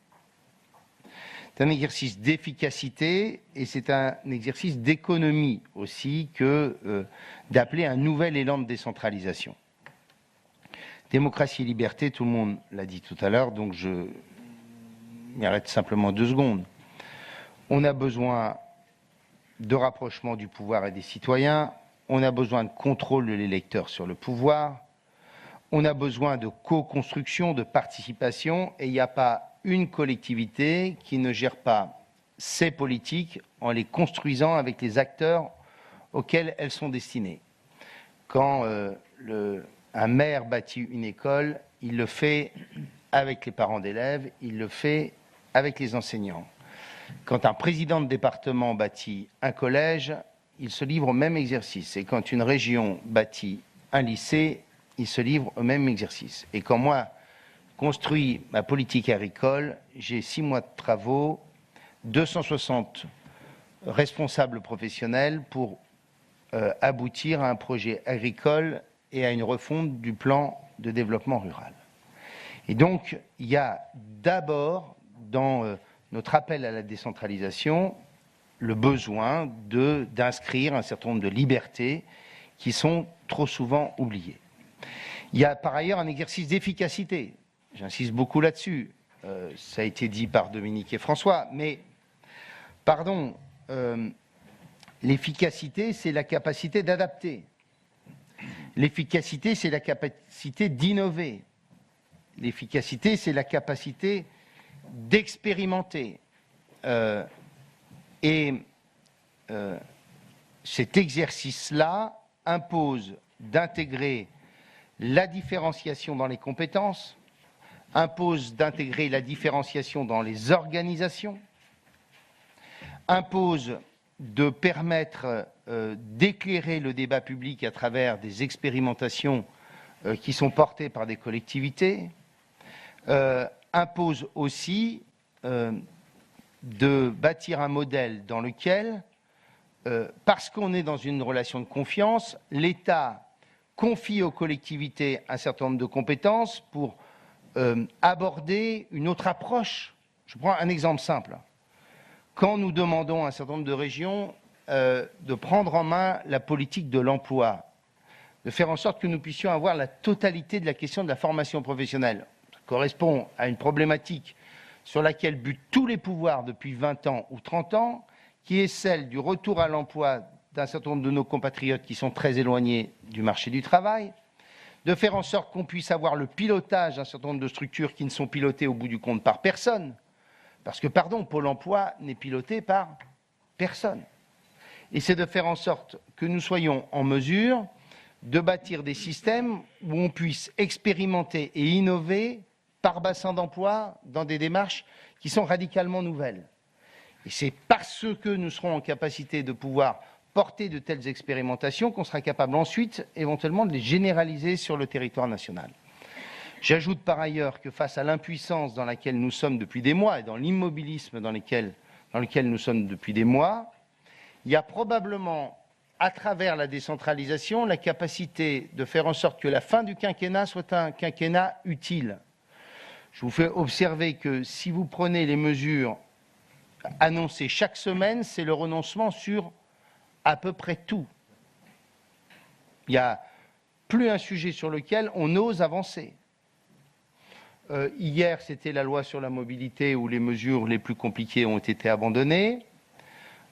c'est un exercice d'efficacité et c'est un exercice d'économie aussi que d'appeler un nouvel élan de décentralisation. Démocratie et liberté, tout le monde l'a dit tout à l'heure, donc je m'y arrête simplement 2 secondes. On a besoin de rapprochement du pouvoir et des citoyens, on a besoin de contrôle de l'électeur sur le pouvoir, on a besoin de co-construction, de participation, et il n'y a pas une collectivité qui ne gère pas ses politiques en les construisant avec les acteurs auxquels elles sont destinées. Quand un maire bâtit une école, il le fait avec les parents d'élèves, il le fait avec les enseignants. Quand un président de département bâtit un collège, il se livre au même exercice. Et quand une région bâtit un lycée, il se livre au même exercice. Et quand moi, construis ma politique agricole, j'ai 6 mois de travaux, 260 responsables professionnels pour aboutir à un projet agricole et à une refonte du plan de développement rural. Et donc, il y a d'abord, dans notre appel à la décentralisation, le besoin d'inscrire un certain nombre de libertés qui sont trop souvent oubliées. Il y a par ailleurs un exercice d'efficacité. J'insiste beaucoup là-dessus. Ça a été dit par Dominique et François, mais, pardon, l'efficacité, c'est la capacité d'adapter. L'efficacité, c'est la capacité d'innover. L'efficacité, c'est la capacité d'expérimenter. Cet exercice-là impose d'intégrer la différenciation dans les compétences, impose d'intégrer la différenciation dans les organisations, impose de permettre d'éclairer le débat public à travers des expérimentations qui sont portées par des collectivités, impose aussi de bâtir un modèle dans lequel, parce qu'on est dans une relation de confiance, l'État confie aux collectivités un certain nombre de compétences pour aborder une autre approche. Je prends un exemple simple. Quand nous demandons à un certain nombre de régions de prendre en main la politique de l'emploi, de faire en sorte que nous puissions avoir la totalité de la question de la formation professionnelle, ça correspond à une problématique sur laquelle butent tous les pouvoirs depuis 20 ans ou 30 ans, qui est celle du retour à l'emploi d'un certain nombre de nos compatriotes qui sont très éloignés du marché du travail, de faire en sorte qu'on puisse avoir le pilotage d'un certain nombre de structures qui ne sont pilotées au bout du compte par personne, parce que, pardon, Pôle emploi n'est piloté par personne. Et c'est de faire en sorte que nous soyons en mesure de bâtir des systèmes où on puisse expérimenter et innover par bassin d'emploi dans des démarches qui sont radicalement nouvelles. Et c'est parce que nous serons en capacité de pouvoir porter de telles expérimentations qu'on sera capable ensuite, éventuellement, de les généraliser sur le territoire national. J'ajoute par ailleurs que face à l'impuissance dans laquelle nous sommes depuis des mois et dans l'immobilisme dans lequel nous sommes depuis des mois, il y a probablement, à travers la décentralisation, la capacité de faire en sorte que la fin du quinquennat soit un quinquennat utile. Je vous fais observer que si vous prenez les mesures annoncées chaque semaine, c'est le renoncement sur à peu près tout. Il n'y a plus un sujet sur lequel on ose avancer. Hier, c'était la loi sur la mobilité où les mesures les plus compliquées ont été abandonnées.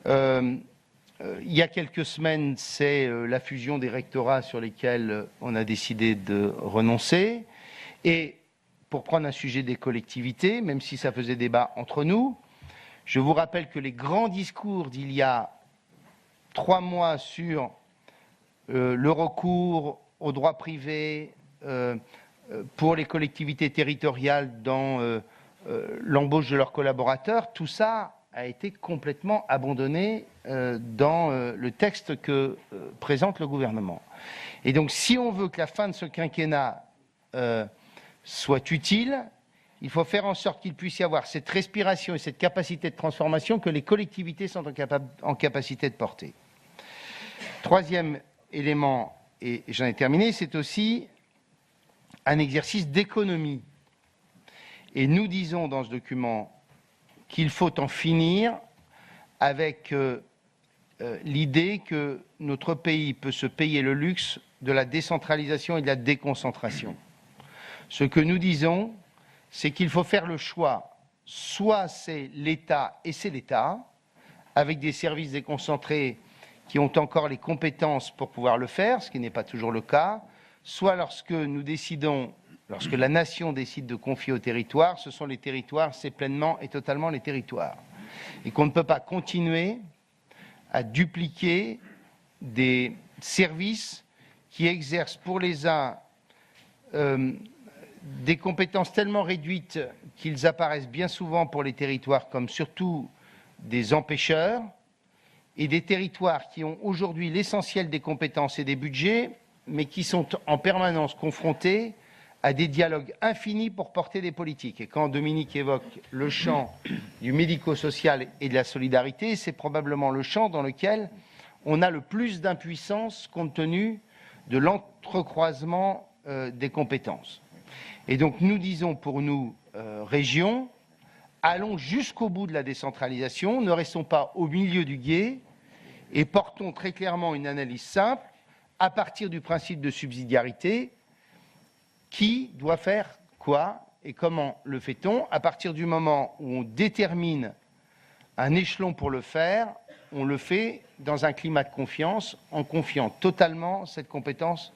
Il y a quelques semaines, c'est la fusion des rectorats sur lesquels on a décidé de renoncer. Et pour prendre un sujet des collectivités, même si ça faisait débat entre nous, je vous rappelle que les grands discours d'il y a 3 mois sur le recours au droit privé pour les collectivités territoriales dans l'embauche de leurs collaborateurs, tout ça a été complètement abandonné dans le texte que présente le gouvernement. Et donc, si on veut que la fin de ce quinquennat soit utile, il faut faire en sorte qu'il puisse y avoir cette respiration et cette capacité de transformation que les collectivités sont en capacité de porter. Troisième élément, et j'en ai terminé, c'est aussi un exercice d'économie. Et nous disons dans ce document qu'il faut en finir avec l'idée que notre pays peut se payer le luxe de la décentralisation et de la déconcentration. Ce que nous disons, c'est qu'il faut faire le choix. Soit c'est l'État, et c'est l'État, avec des services déconcentrés qui ont encore les compétences pour pouvoir le faire, ce qui n'est pas toujours le cas, soit lorsque la nation décide de confier aux territoires, ce sont les territoires, c'est pleinement et totalement les territoires. Et qu'on ne peut pas continuer à dupliquer des services qui exercent pour les uns des compétences tellement réduites qu'ils apparaissent bien souvent pour les territoires comme surtout des empêcheurs, et des territoires qui ont aujourd'hui l'essentiel des compétences et des budgets, mais qui sont en permanence confrontés à des dialogues infinis pour porter des politiques. Et quand Dominique évoque le champ du médico-social et de la solidarité, c'est probablement le champ dans lequel on a le plus d'impuissance compte tenu de l'entrecroisement des compétences. Et donc nous disons pour nous, régions, allons jusqu'au bout de la décentralisation, ne restons pas au milieu du gué et portons très clairement une analyse simple à partir du principe de subsidiarité. Qui doit faire quoi et comment le fait-on? À partir du moment où on détermine un échelon pour le faire, on le fait dans un climat de confiance, en confiant totalement cette compétence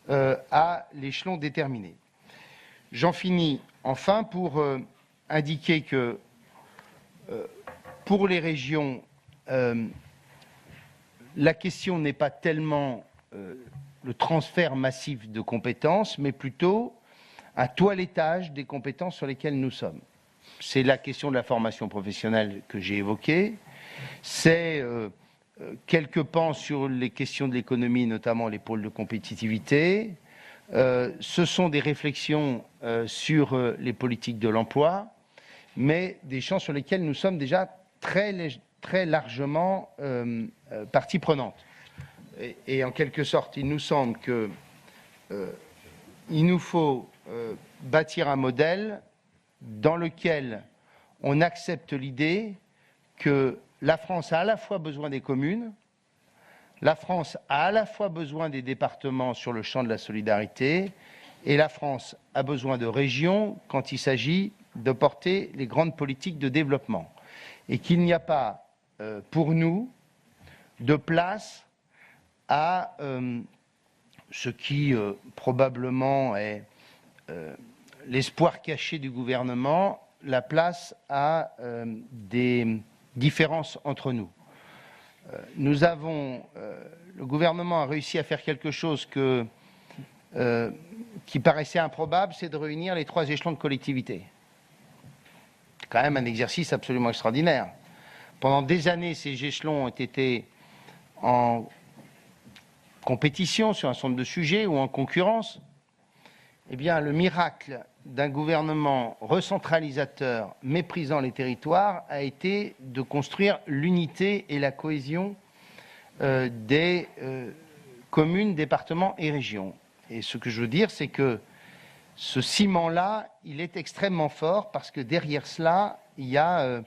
à l'échelon déterminé. J'en finis enfin pour indiquer que pour les régions, la question n'est pas tellement le transfert massif de compétences, mais plutôt un toilettage des compétences sur lesquelles nous sommes. C'est la question de la formation professionnelle que j'ai évoquée, c'est quelques pans sur les questions de l'économie, notamment les pôles de compétitivité, ce sont des réflexions sur les politiques de l'emploi, mais des champs sur lesquels nous sommes déjà très largement partie prenante. Et en quelque sorte, il nous semble qu'il nous faut bâtir un modèle dans lequel on accepte l'idée que la France a à la fois besoin des communes, la France a à la fois besoin des départements sur le champ de la solidarité, et la France a besoin de régions quand il s'agit de porter les grandes politiques de développement. Et qu'il n'y a pas, pour nous, de place à ce qui probablement est l'espoir caché du gouvernement, la place à des différences entre nous. Le gouvernement a réussi à faire quelque chose qui paraissait improbable, c'est de réunir les 3 échelons de collectivité. C'est quand même un exercice absolument extraordinaire. Pendant des années, ces échelons ont été en compétition sur un certain nombre de sujets ou en concurrence. Eh bien, le miracle d'un gouvernement recentralisateur méprisant les territoires a été de construire l'unité et la cohésion des communes, départements et régions. Et ce que je veux dire, c'est que ce ciment-là, il est extrêmement fort parce que derrière cela, il y a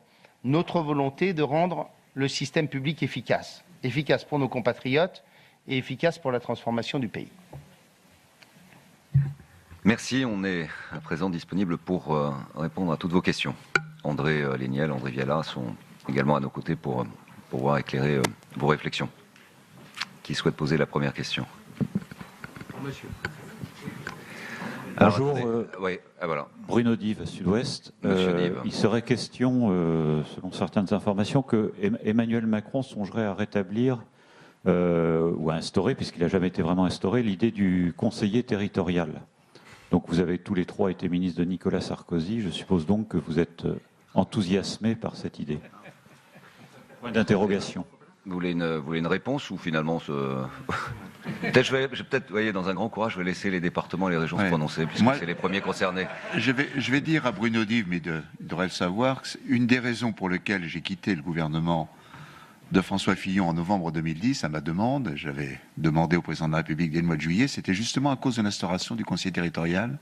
notre volonté de rendre le système public efficace. Efficace pour nos compatriotes et efficace pour la transformation du pays. Merci, on est à présent disponible pour répondre à toutes vos questions. André Léniel, André Viala sont également à nos côtés pour pouvoir éclairer vos réflexions. Qui souhaite poser la première question? Monsieur. Bonjour, oui, voilà. Bruno Dive, Sud-Ouest. Dive. Il serait question, selon certaines informations, que Emmanuel Macron songerait à rétablir ou à instaurer, puisqu'il n'a jamais été vraiment instauré, l'idée du conseiller territorial. Donc vous avez tous les 3 été ministre de Nicolas Sarkozy. Je suppose donc que vous êtes enthousiasmé par cette idée. Point d'interrogation. Vous voulez une réponse ou finalement peut-être, vous voyez, dans un grand courage, je vais laisser les départements et les régions se prononcer, puisque c'est les premiers concernés. Je vais dire à Bruno Dive, mais il devrait le savoir, que une des raisons pour lesquelles j'ai quitté le gouvernement de François Fillon en novembre 2010, à ma demande, j'avais demandé au président de la République dès le mois de juillet, c'était justement à cause de l'instauration du conseiller territorial,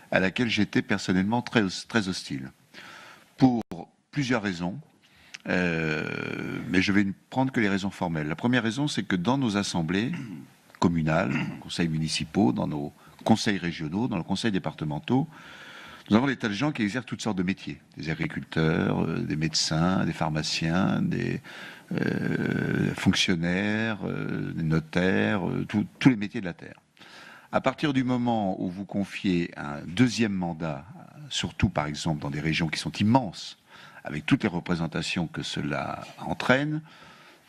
à laquelle j'étais personnellement très hostile. Pour plusieurs raisons. Mais je vais ne prendre que les raisons formelles. La première raison, c'est que dans nos assemblées communales, conseils municipaux, dans nos conseils régionaux, dans les conseils départementaux, nous avons des tas de gens qui exercent toutes sortes de métiers. Des agriculteurs, des médecins, des pharmaciens, des fonctionnaires, des notaires, tous les métiers de la terre. À partir du moment où vous confiez un deuxième mandat, surtout par exemple dans des régions qui sont immenses, avec toutes les représentations que cela entraîne,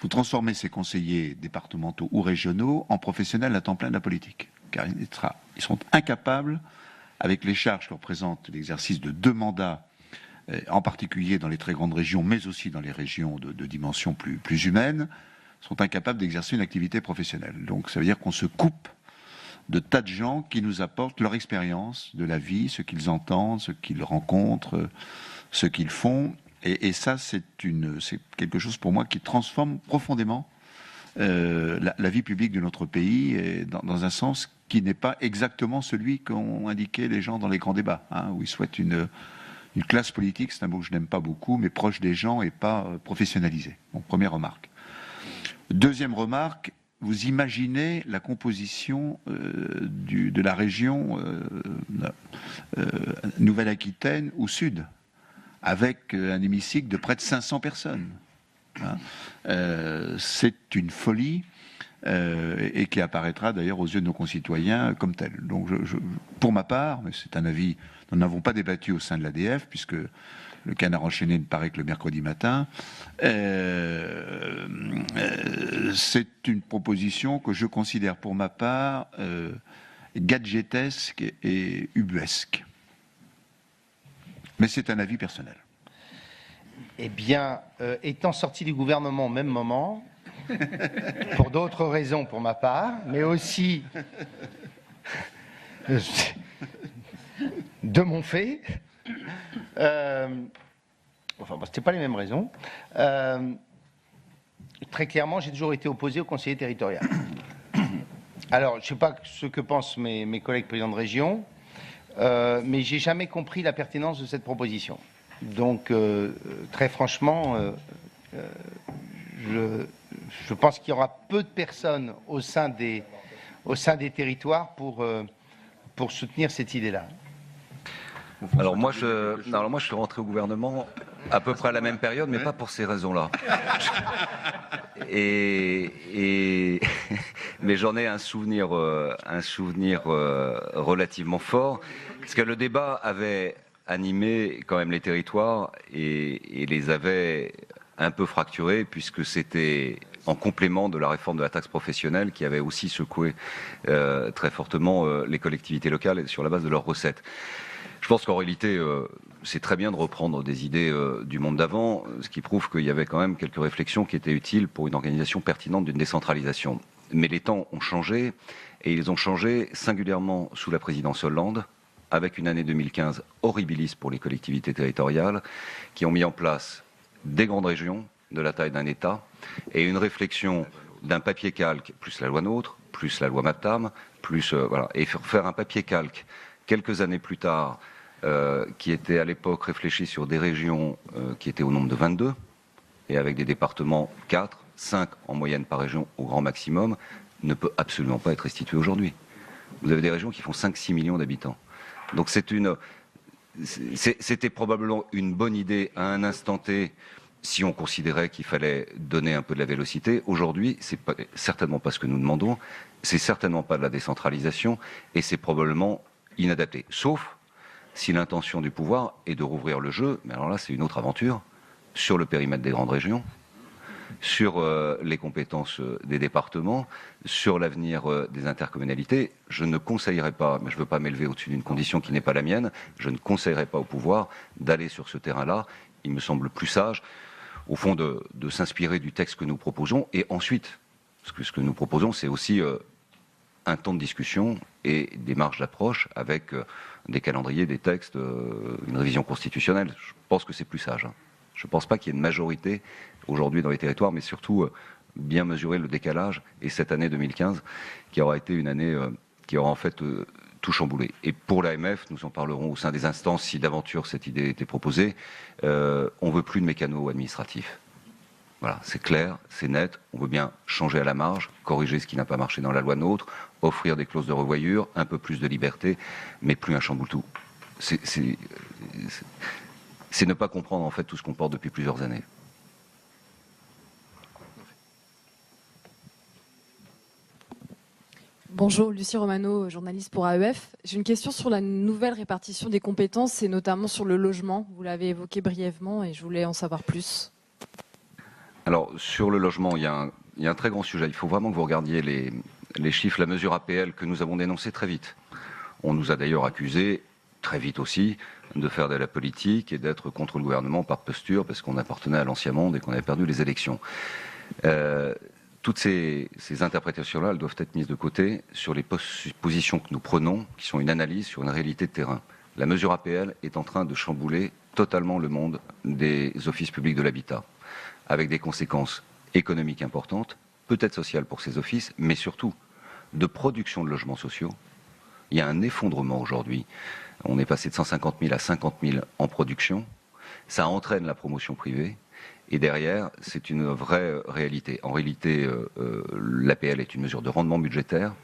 vous transformez ces conseillers départementaux ou régionaux en professionnels à temps plein de la politique. Car ils sont incapables, avec les charges que représente l'exercice de 2 mandats, en particulier dans les très grandes régions, mais aussi dans les régions de dimension plus humaine, sont incapables d'exercer une activité professionnelle. Donc ça veut dire qu'on se coupe de tas de gens qui nous apportent leur expérience de la vie, ce qu'ils entendent, ce qu'ils rencontrent, ce qu'ils font. Et ça, c'est quelque chose pour moi qui transforme profondément la vie publique de notre pays, et dans un sens qui n'est pas exactement celui qu'ont indiqué les gens dans les grands débats, où ils souhaitent une classe politique, c'est un mot que je n'aime pas beaucoup, mais proche des gens et pas professionnalisée. Bon, première remarque. Deuxième remarque, vous imaginez la composition de la région Nouvelle-Aquitaine au sud, avec un hémicycle de près de 500 personnes. C'est une folie, et qui apparaîtra d'ailleurs aux yeux de nos concitoyens comme telle. Donc pour ma part, mais c'est un avis, nous n'avons pas débattu au sein de l'ADF, puisque le canard enchaîné ne paraît que le mercredi matin, c'est une proposition que je considère pour ma part gadgetesque et ubuesque. Mais c'est un avis personnel. Eh bien, étant sorti du gouvernement au même moment, pour d'autres raisons pour ma part, mais aussi de mon fait, c'était pas les mêmes raisons. Très clairement, j'ai toujours été opposé au conseiller territorial. Alors, je ne sais pas ce que pensent mes collègues présidents de région, mais j'ai jamais compris la pertinence de cette proposition. Donc, très franchement, je pense qu'il y aura peu de personnes au sein des territoires pour soutenir cette idée-là. Alors moi, je suis rentré au gouvernement à peu près à la même période, mais pas pour ces raisons-là. Mais j'en ai un souvenir relativement fort, parce que le débat avait animé quand même les territoires et les avait un peu fracturés, puisque c'était en complément de la réforme de la taxe professionnelle qui avait aussi secoué très fortement les collectivités locales sur la base de leurs recettes. Je pense qu'en réalité, c'est très bien de reprendre des idées du monde d'avant, ce qui prouve qu'il y avait quand même quelques réflexions qui étaient utiles pour une organisation pertinente d'une décentralisation. Mais les temps ont changé, et ils ont changé singulièrement sous la présidence Hollande, avec une année 2015 horribiliste pour les collectivités territoriales, qui ont mis en place des grandes régions de la taille d'un État, et une réflexion d'un papier calque, plus la loi NOTRe, plus la loi MAPTAM, plus voilà, et faire un papier calque quelques années plus tard, qui était à l'époque réfléchi sur des régions qui étaient au nombre de 22, et avec des départements 4, 5 en moyenne par région au grand maximum, ne peut absolument pas être restitué aujourd'hui. Vous avez des régions qui font 5-6 millions d'habitants. Donc c'était probablement une bonne idée à un instant T, si on considérait qu'il fallait donner un peu de la vélocité. Aujourd'hui, c'est certainement pas ce que nous demandons, c'est certainement pas de la décentralisation, et c'est probablement inadapté. Sauf si l'intention du pouvoir est de rouvrir le jeu, mais alors là c'est une autre aventure, sur le périmètre des grandes régions, sur les compétences des départements, sur l'avenir des intercommunalités. Je ne conseillerais pas, mais je ne veux pas m'élever au-dessus d'une condition qui n'est pas la mienne, je ne conseillerais pas au pouvoir d'aller sur ce terrain-là. Il me semble plus sage, au fond, de s'inspirer du texte que nous proposons, et ensuite, parce que ce que nous proposons, c'est aussi un temps de discussion et des marges d'approche avec des calendriers, des textes, une révision constitutionnelle. Je pense que c'est plus sage. Je ne pense pas qu'il y ait une majorité aujourd'hui dans les territoires, mais surtout bien mesurer le décalage, et cette année 2015 qui aura été une année qui aura en fait tout chamboulé. Et pour l'AMF, nous en parlerons au sein des instances si d'aventure cette idée était proposée, on ne veut plus de mécanos administratifs. Voilà, c'est clair, c'est net, on veut bien changer à la marge, corriger ce qui n'a pas marché dans la loi NOTRe, offrir des clauses de revoyure, un peu plus de liberté, mais plus un chamboule-tout. C'est ne pas comprendre en fait tout ce qu'on porte depuis plusieurs années. Bonjour, Lucie Romano, journaliste pour AEF. J'ai une question sur la nouvelle répartition des compétences et notamment sur le logement. Vous l'avez évoqué brièvement et je voulais en savoir plus. Alors, sur le logement, il y a un très grand sujet. Il faut vraiment que vous regardiez les chiffres, la mesure APL que nous avons dénoncée très vite. On nous a d'ailleurs accusés, très vite aussi, de faire de la politique et d'être contre le gouvernement par posture parce qu'on appartenait à l'ancien monde et qu'on avait perdu les élections. Toutes ces interprétations-là, elles doivent être mises de côté sur les positions que nous prenons, qui sont une analyse sur une réalité de terrain. La mesure APL est en train de chambouler totalement le monde des offices publics de l'habitat, avec des conséquences économiques importantes, peut-être sociales pour ces offices, mais surtout de production de logements sociaux. Il y a un effondrement aujourd'hui. On est passé de 150 000 à 50 000 en production. Ça entraîne la promotion privée. Et derrière, c'est une vraie réalité. En réalité, l'APL est une mesure de rendement budgétaire,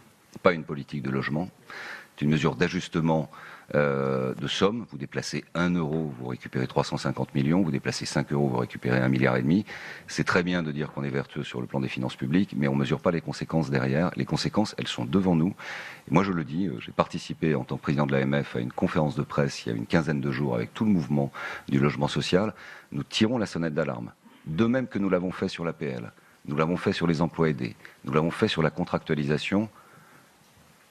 pas une politique de logement. C'est une mesure d'ajustement de somme. Vous déplacez 1 euro, vous récupérez 350 millions. Vous déplacez 5 euros, vous récupérez 1,5 milliard. C'est très bien de dire qu'on est vertueux sur le plan des finances publiques, mais on ne mesure pas les conséquences derrière. Les conséquences, elles sont devant nous. Et moi, je le dis, j'ai participé en tant que président de l'AMF à une conférence de presse il y a une quinzaine de jours avec tout le mouvement du logement social. Nous tirons la sonnette d'alarme. De même que nous l'avons fait sur l'APL, nous l'avons fait sur les emplois aidés, nous l'avons fait sur la contractualisation.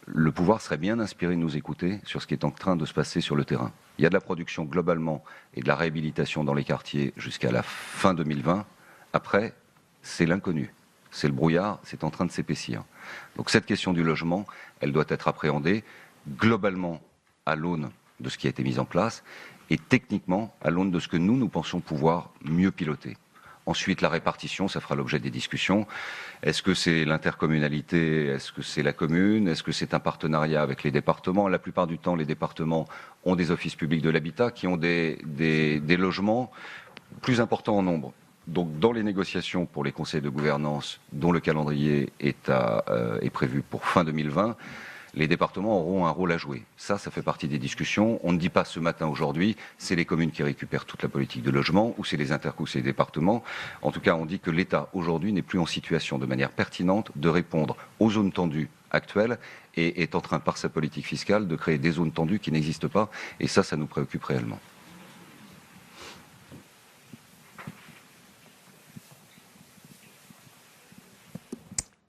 Le pouvoir serait bien inspiré de nous écouter sur ce qui est en train de se passer sur le terrain. Il y a de la production globalement et de la réhabilitation dans les quartiers jusqu'à la fin 2020. Après, c'est l'inconnu, c'est le brouillard, c'est en train de s'épaissir. Donc cette question du logement, elle doit être appréhendée globalement à l'aune de ce qui a été mis en place et techniquement à l'aune de ce que nous pensons pouvoir mieux piloter. Ensuite, la répartition, ça fera l'objet des discussions. Est-ce que c'est l'intercommunalité? Est-ce que c'est la commune? Est-ce que c'est un partenariat avec les départements? La plupart du temps, les départements ont des offices publics de l'habitat qui ont des logements plus importants en nombre. Donc, dans les négociations pour les conseils de gouvernance, dont le calendrier est prévu pour fin 2020, les départements auront un rôle à jouer. Ça fait partie des discussions. On ne dit pas ce matin, aujourd'hui, c'est les communes qui récupèrent toute la politique de logement, ou c'est les intercos, ou c'est les départements. En tout cas, on dit que l'État, aujourd'hui, n'est plus en situation, de manière pertinente, de répondre aux zones tendues actuelles et est en train, par sa politique fiscale, de créer des zones tendues qui n'existent pas. Et ça nous préoccupe réellement.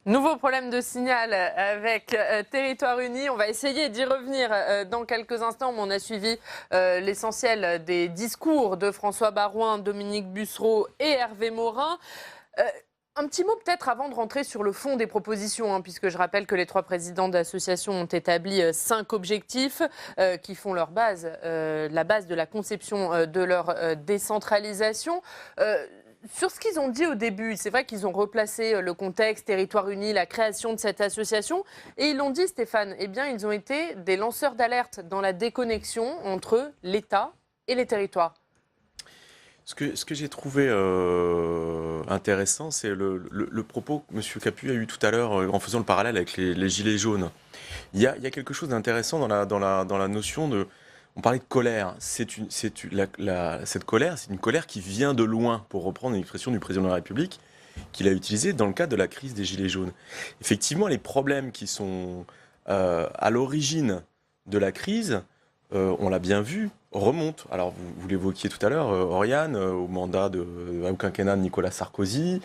Nouveau problème de signal avec Territoire Uni. On va essayer d'y revenir dans quelques instants, mais on a suivi l'essentiel des discours de François Baroin, Dominique Bussereau et Hervé Morin. Un petit mot peut-être avant de rentrer sur le fond des propositions, puisque je rappelle que les 3 présidents d'associations ont établi 5 objectifs qui font leur base, la base de la conception de leur décentralisation. Sur ce qu'ils ont dit au début, c'est vrai qu'ils ont replacé le contexte Territoire Uni, la création de cette association, et ils l'ont dit, Stéphane, eh bien, ils ont été des lanceurs d'alerte dans la déconnexion entre l'État et les territoires. Ce que j'ai trouvé intéressant, c'est le propos que M. Capu a eu tout à l'heure en faisant le parallèle avec les gilets jaunes. Il y a quelque chose d'intéressant dans la notion de... On parlait de colère. Cette colère, c'est une colère qui vient de loin, pour reprendre une expression du président de la République, qu'il a utilisée dans le cadre de la crise des Gilets jaunes. Effectivement, les problèmes qui sont à l'origine de la crise, on l'a bien vu, remontent. Alors, vous l'évoquiez tout à l'heure, Oriane, au quinquennat de Nicolas Sarkozy.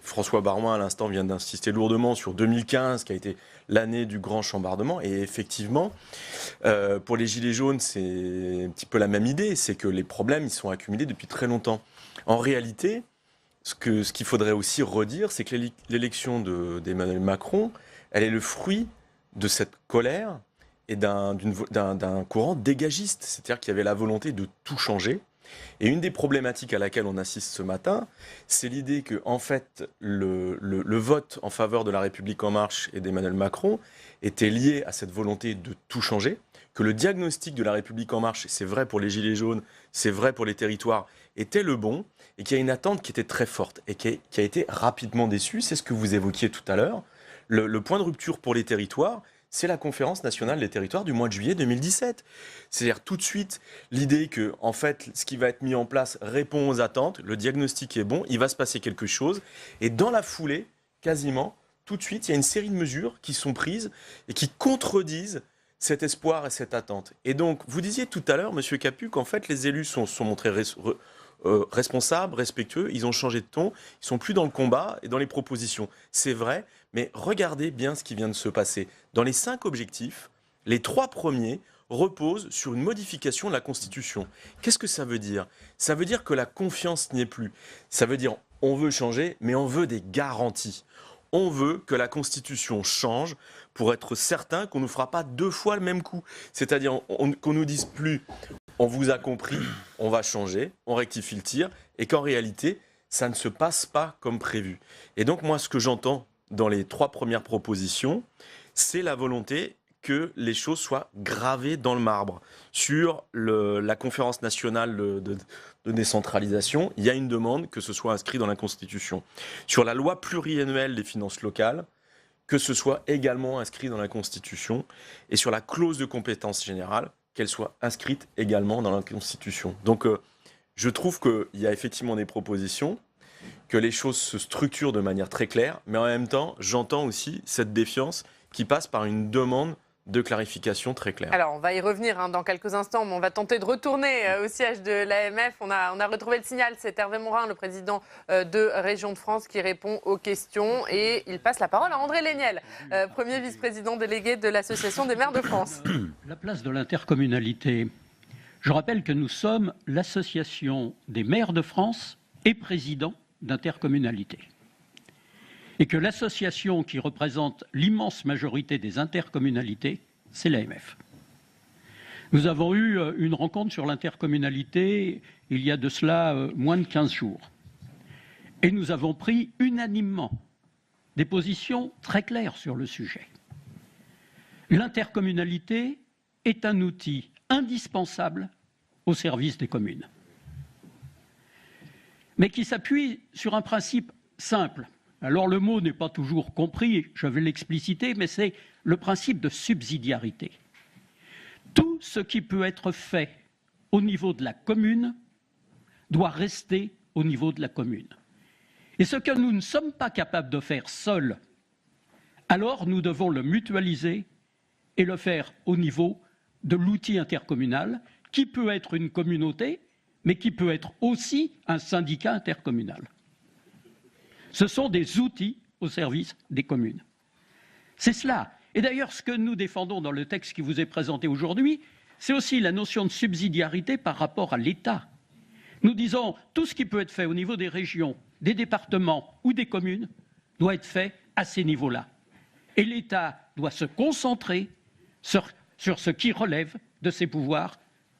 François Baroin, à l'instant, vient d'insister lourdement sur 2015, qui a été l'année du grand chambardement. Et effectivement, pour les Gilets jaunes, c'est un petit peu la même idée. C'est que les problèmes, ils sont accumulés depuis très longtemps. En réalité, ce qu'il faudrait aussi redire, c'est que l'élection d'Emmanuel Macron, elle est le fruit de cette colère et d'un courant dégagiste. C'est-à-dire qu'il y avait la volonté de tout changer. Et une des problématiques à laquelle on assiste ce matin, c'est l'idée que, en fait, le vote en faveur de La République En Marche et d'Emmanuel Macron était lié à cette volonté de tout changer, que le diagnostic de La République En Marche, c'est vrai pour les Gilets jaunes, c'est vrai pour les territoires, était le bon, et qu'il y a une attente qui était très forte, et qui a été rapidement déçue. C'est ce que vous évoquiez tout à l'heure. Le point de rupture pour les territoires, c'est la conférence nationale des territoires du mois de juillet 2017. C'est-à-dire tout de suite l'idée que, en fait, ce qui va être mis en place répond aux attentes, le diagnostic est bon, il va se passer quelque chose, et dans la foulée, quasiment, tout de suite, il y a une série de mesures qui sont prises et qui contredisent cet espoir et cette attente. Et donc, vous disiez tout à l'heure, Monsieur Capu, qu'en fait, les élus sont montrés responsables, respectueux, ils ont changé de ton, ils sont plus dans le combat et dans les propositions. C'est vrai, mais regardez bien ce qui vient de se passer. Dans les 5 objectifs, les 3 premiers reposent sur une modification de la Constitution. Qu'est-ce que ça veut dire? Ça veut dire que la confiance n'y est plus. Ça veut dire on veut changer, mais on veut des garanties. On veut que la Constitution change pour être certain qu'on ne fera pas 2 fois le même coup. C'est-à-dire qu'on ne nous dise plus « on vous a compris, on va changer, on rectifie le tir » et qu'en réalité, ça ne se passe pas comme prévu. Et donc moi, ce que j'entends dans les 3 premières propositions, c'est la volonté que les choses soient gravées dans le marbre. Sur la conférence nationale de décentralisation, il y a une demande que ce soit inscrit dans la Constitution. Sur la loi pluriannuelle des finances locales, que ce soit également inscrit dans la Constitution. Et sur la clause de compétence générale, qu'elle soit inscrite également dans la Constitution. Donc je trouve qu'il y a effectivement des propositions, que les choses se structurent de manière très claire, mais en même temps, j'entends aussi cette défiance qui passe par une demande de clarification très claire. Alors, on va y revenir dans quelques instants, mais on va tenter de retourner au siège de l'AMF. On a retrouvé le signal, c'est Hervé Morin, le président de Région de France, qui répond aux questions. Et il passe la parole à André Léniel, premier vice-président délégué de l'Association des maires de France. La place de l'intercommunalité. Je rappelle que nous sommes l'Association des maires de France et présidents d'intercommunalité. Et que l'association qui représente l'immense majorité des intercommunalités, c'est l'AMF. Nous avons eu une rencontre sur l'intercommunalité il y a de cela moins de 15 jours. Et nous avons pris unanimement des positions très claires sur le sujet. L'intercommunalité est un outil indispensable au service des communes, mais qui s'appuie sur un principe simple. Alors le mot n'est pas toujours compris, je vais l'expliciter, mais c'est le principe de subsidiarité. Tout ce qui peut être fait au niveau de la commune doit rester au niveau de la commune. Et ce que nous ne sommes pas capables de faire seuls, alors nous devons le mutualiser et le faire au niveau de l'outil intercommunal, qui peut être une communauté, mais qui peut être aussi un syndicat intercommunal. Ce sont des outils au service des communes. C'est cela. Et d'ailleurs, ce que nous défendons dans le texte qui vous est présenté aujourd'hui, c'est aussi la notion de subsidiarité par rapport à l'État. Nous disons, tout ce qui peut être fait au niveau des régions, des départements ou des communes doit être fait à ces niveaux-là. Et l'État doit se concentrer sur ce qui relève de ses pouvoirs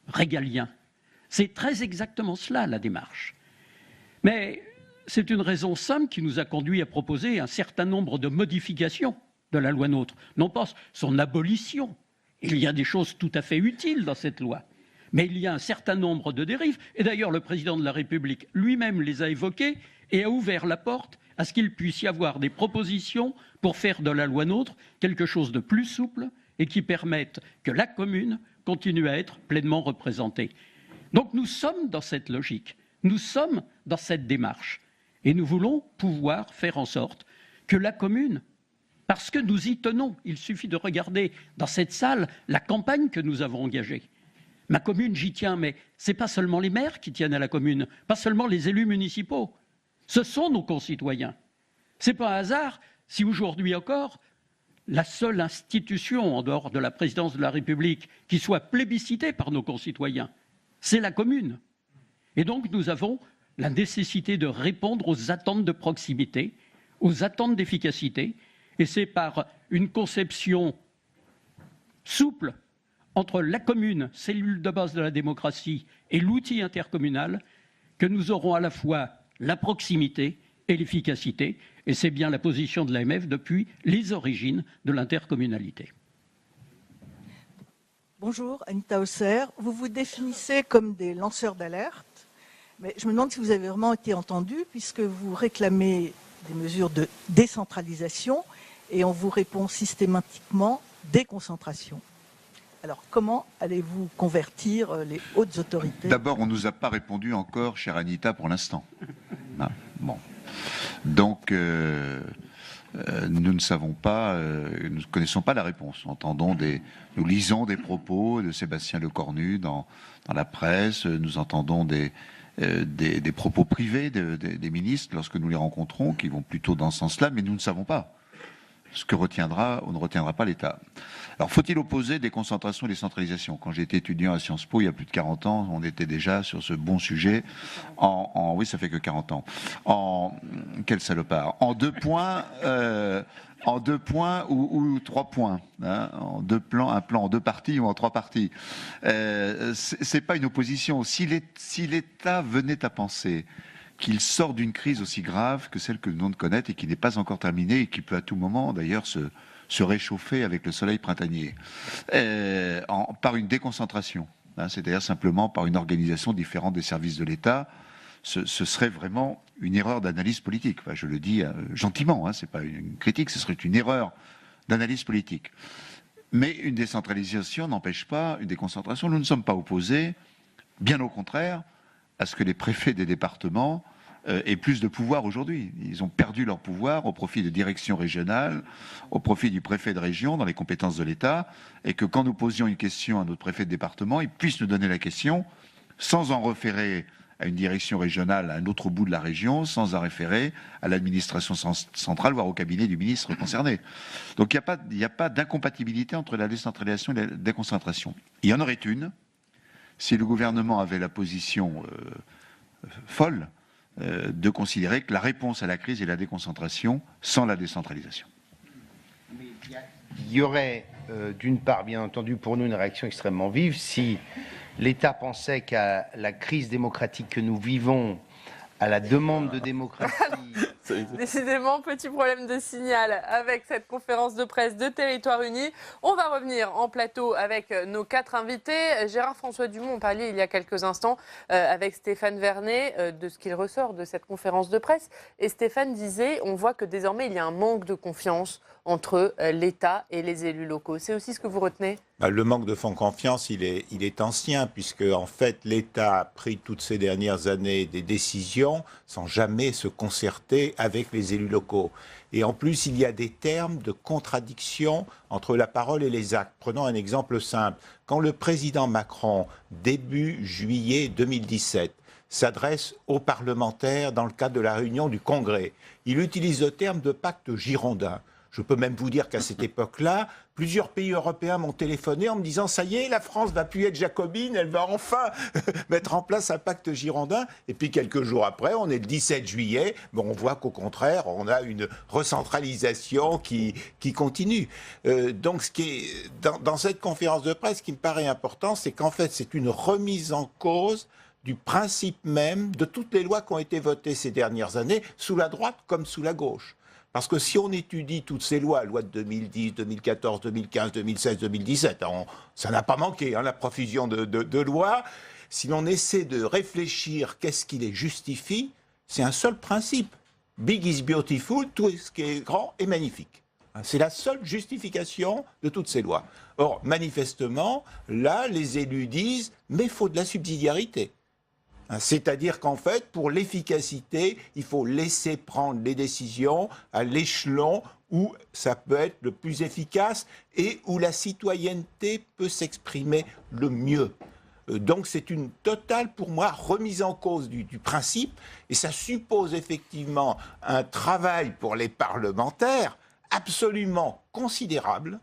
régaliens. C'est très exactement cela, la démarche. Mais c'est une raison simple qui nous a conduit à proposer un certain nombre de modifications de la loi NOTRe. Non pas son abolition. Il y a des choses tout à fait utiles dans cette loi. Mais il y a un certain nombre de dérives. Et d'ailleurs, le président de la République lui-même les a évoquées et a ouvert la porte à ce qu'il puisse y avoir des propositions pour faire de la loi NOTRe quelque chose de plus souple et qui permette que la commune continue à être pleinement représentée. Donc nous sommes dans cette logique. Nous sommes dans cette démarche. Et nous voulons pouvoir faire en sorte que la commune, parce que nous y tenons, il suffit de regarder dans cette salle la campagne que nous avons engagée. Ma commune, j'y tiens, mais ce n'est pas seulement les maires qui tiennent à la commune, pas seulement les élus municipaux. Ce sont nos concitoyens. Ce n'est pas un hasard si aujourd'hui encore, la seule institution en dehors de la présidence de la République qui soit plébiscitée par nos concitoyens, c'est la commune. Et donc nous avons la nécessité de répondre aux attentes de proximité, aux attentes d'efficacité, et c'est par une conception souple entre la commune, cellule de base de la démocratie, et l'outil intercommunal, que nous aurons à la fois la proximité et l'efficacité, et c'est bien la position de l'AMF depuis les origines de l'intercommunalité. Bonjour, Anita Hausser. Vous vous définissez comme des lanceurs d'alerte, mais je me demande si vous avez vraiment été entendu, puisque vous réclamez des mesures de décentralisation et on vous répond systématiquement déconcentration. Alors, comment allez-vous convertir les hautes autorités? D'abord, on ne nous a pas répondu encore, chère Anita, pour l'instant. Ah, bon. Donc, nous ne savons pas, nous ne connaissons pas la réponse. Nous lisons des propos de Sébastien Lecornu dans la presse, nous entendons des propos privés des ministres lorsque nous les rencontrons, qui vont plutôt dans ce sens-là, mais nous ne savons pas ce que retiendra ou ne retiendra pas l'État. Alors, faut-il opposer déconcentration et décentralisation? Quand j'étais étudiant à Sciences Po, il y a plus de 40 ans, on était déjà sur ce bon sujet. Oui, ça fait que 40 ans. Quel salopard. En 2 points, ou 3 points. Hein, en 2 plans, un plan en 2 parties ou en 3 parties. C'est pas une opposition. Si l'État venait à penser qu'il sort d'une crise aussi grave que celle que nous venons de connaître et qui n'est pas encore terminée et qui peut à tout moment d'ailleurs se réchauffer avec le soleil printanier, par une déconcentration, hein, c'est-à-dire simplement par une organisation différente des services de l'État, ce serait vraiment une erreur d'analyse politique. Enfin, je le dis gentiment, hein, c'est pas une critique, ce serait une erreur d'analyse politique. Mais une décentralisation n'empêche pas une déconcentration. Nous ne sommes pas opposés, bien au contraire, à ce que les préfets des départements aient plus de pouvoir aujourd'hui. Ils ont perdu leur pouvoir au profit de directions régionales, au profit du préfet de région dans les compétences de l'État, et que quand nous posions une question à notre préfet de département, il puisse nous donner la question sans en référer à une direction régionale à un autre bout de la région, sans en référer à l'administration centrale, voire au cabinet du ministre concerné. Donc il n'y a pas d'incompatibilité entre la décentralisation et la déconcentration. Il y en aurait une si le gouvernement avait la position folle de considérer que la réponse à la crise est la déconcentration sans la décentralisation. Il y aurait, d'une part, bien entendu, pour nous, une réaction extrêmement vive si l'État pensait qu'à la crise démocratique que nous vivons, à la demande de démocratie... Décidément, petit problème de signal avec cette conférence de presse de Territoire Uni. On va revenir en plateau avec nos 4 invités. Gérard-François Dumont, on parlait il y a quelques instants avec Stéphane Vernet de ce qu'il ressort de cette conférence de presse. Et Stéphane disait, on voit que désormais il y a un manque de confiance entre l'État et les élus locaux. C'est aussi ce que vous retenez ? Le manque de confiance, il est ancien, puisque en fait l'État a pris toutes ces dernières années des décisions sans jamais se concerter avec les élus locaux. Et en plus, il y a des termes de contradiction entre la parole et les actes. Prenons un exemple simple. Quand le président Macron, début juillet 2017, s'adresse aux parlementaires dans le cadre de la réunion du Congrès, il utilise le terme de pacte girondin. Je peux même vous dire qu'à cette époque-là, plusieurs pays européens m'ont téléphoné en me disant « ça y est, la France va plus être jacobine, elle va enfin mettre en place un pacte girondin ». Et puis quelques jours après, on est le 17 juillet, on voit qu'au contraire, on a une recentralisation qui continue. Donc ce qui est, dans cette conférence de presse, ce qui me paraît important, c'est qu'en fait, c'est une remise en cause du principe même de toutes les lois qui ont été votées ces dernières années, sous la droite comme sous la gauche. Parce que si on étudie toutes ces lois de 2010, 2014, 2015, 2016, 2017, ça n'a pas manqué, la profusion de lois. Si l'on essaie de réfléchir qu'est-ce qui les justifie, c'est un seul principe. Big is beautiful, tout ce qui est grand est magnifique. C'est la seule justification de toutes ces lois. Or, manifestement, là, les élus disent « mais il faut de la subsidiarité ». C'est-à-dire qu'en fait, pour l'efficacité, il faut laisser prendre les décisions à l'échelon où ça peut être le plus efficace et où la citoyenneté peut s'exprimer le mieux. Donc c'est une totale, pour moi, remise en cause du principe, et ça suppose effectivement un travail pour les parlementaires absolument considérable,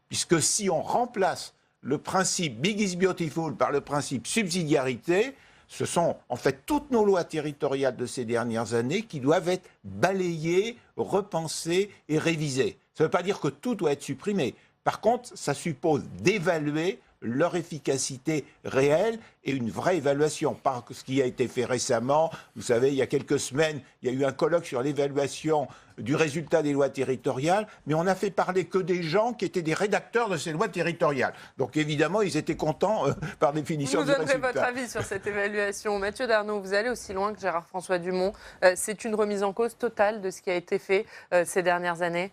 puisque si on remplace le principe « big is beautiful » par le principe « subsidiarité », ce sont en fait toutes nos lois territoriales de ces dernières années qui doivent être balayées, repensées et révisées. Ça ne veut pas dire que tout doit être supprimé. Par contre, ça suppose d'évaluer leur efficacité réelle et une vraie évaluation. Par ce qui a été fait récemment, vous savez, il y a quelques semaines, il y a eu un colloque sur l'évaluation du résultat des lois territoriales, mais on n'a fait parler que des gens qui étaient des rédacteurs de ces lois territoriales. Donc évidemment, ils étaient contents par définition Vous du résultat. donnerez votre avis sur cette évaluation. Mathieu Darnaud, vous allez aussi loin que Gérard-François Dumont. C'est une remise en cause totale de ce qui a été fait ces dernières années?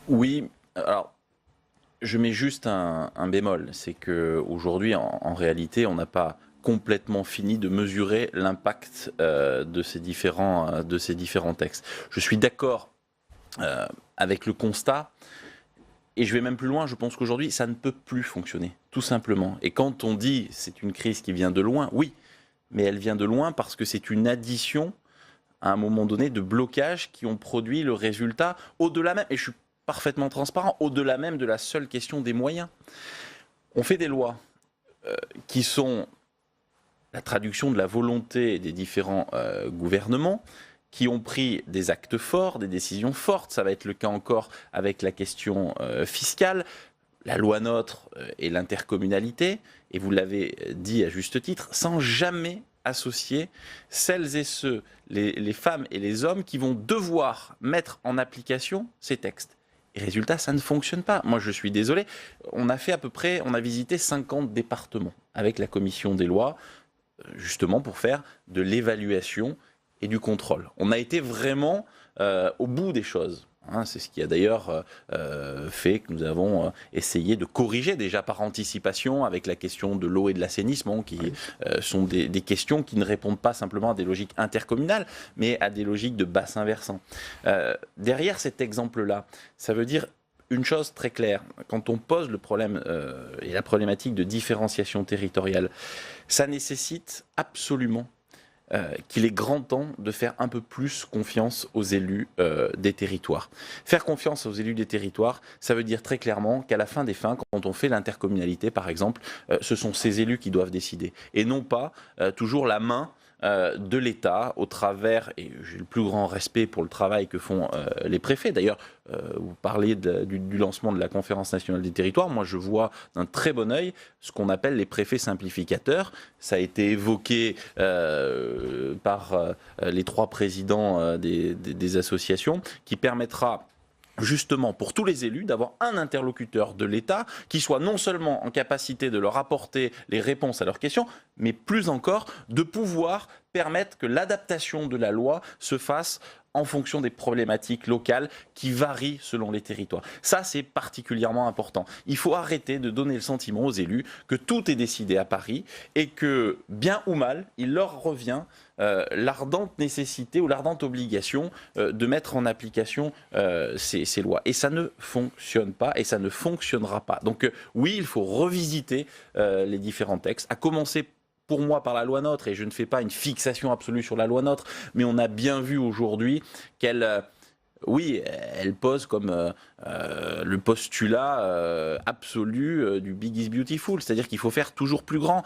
Oui, alors je mets juste un bémol, c'est qu'aujourd'hui, en réalité, on n'a pas complètement fini de mesurer l'impact de ces différents textes. Je suis d'accord avec le constat, et je vais même plus loin, je pense qu'aujourd'hui, ça ne peut plus fonctionner, tout simplement. Et quand on dit c'est une crise qui vient de loin, oui, mais elle vient de loin parce que c'est une addition, à un moment donné, de blocages qui ont produit le résultat au-delà même, et je suis parfaitement transparent, au-delà même de la seule question des moyens. On fait des lois qui sont la traduction de la volonté des différents gouvernements qui ont pris des actes forts, des décisions fortes. Ça va être le cas encore avec la question fiscale, la loi NOTRe et l'intercommunalité, et vous l'avez dit à juste titre, sans jamais associer celles et ceux, les femmes et les hommes qui vont devoir mettre en application ces textes. Et résultat, ça ne fonctionne pas. Moi, je suis désolé. On a visité 50 départements avec la commission des lois, justement pour faire de l'évaluation et du contrôle. On a été vraiment au bout des choses. Hein, c'est ce qui a d'ailleurs fait que nous avons essayé de corriger déjà par anticipation avec la question de l'eau et de l'assainissement, qui sont des questions qui ne répondent pas simplement à des logiques intercommunales, mais à des logiques de bassin versant. Derrière cet exemple-là, ça veut dire une chose très claire. Quand on pose le problème et la problématique de différenciation territoriale, ça nécessite absolument qu'il est grand temps de faire un peu plus confiance aux élus des territoires. Faire confiance aux élus des territoires, ça veut dire très clairement qu'à la fin des fins, quand on fait l'intercommunalité par exemple, ce sont ces élus qui doivent décider. Et non pas toujours la main de l'État au travers, et j'ai le plus grand respect pour le travail que font les préfets. D'ailleurs, vous parlez du lancement de la Conférence nationale des territoires. Moi, je vois d'un très bon œil ce qu'on appelle les préfets simplificateurs. Ça a été évoqué par les 3 présidents des associations, qui permettra justement pour tous les élus d'avoir un interlocuteur de l'État qui soit non seulement en capacité de leur apporter les réponses à leurs questions, mais plus encore de pouvoir permettre que l'adaptation de la loi se fasse en fonction des problématiques locales qui varient selon les territoires. Ça, c'est particulièrement important. Il faut arrêter de donner le sentiment aux élus que tout est décidé à Paris et que, bien ou mal, il leur revient l'ardente nécessité ou l'ardente obligation de mettre en application ces lois. Et ça ne fonctionne pas et ça ne fonctionnera pas. Donc oui, il faut revisiter les différents textes, à commencer pour moi par la loi NOTRe, et je ne fais pas une fixation absolue sur la loi NOTRe, mais on a bien vu aujourd'hui qu'elle... oui, elle pose comme le postulat absolu du Big is Beautiful, c'est-à-dire qu'il faut faire toujours plus grand.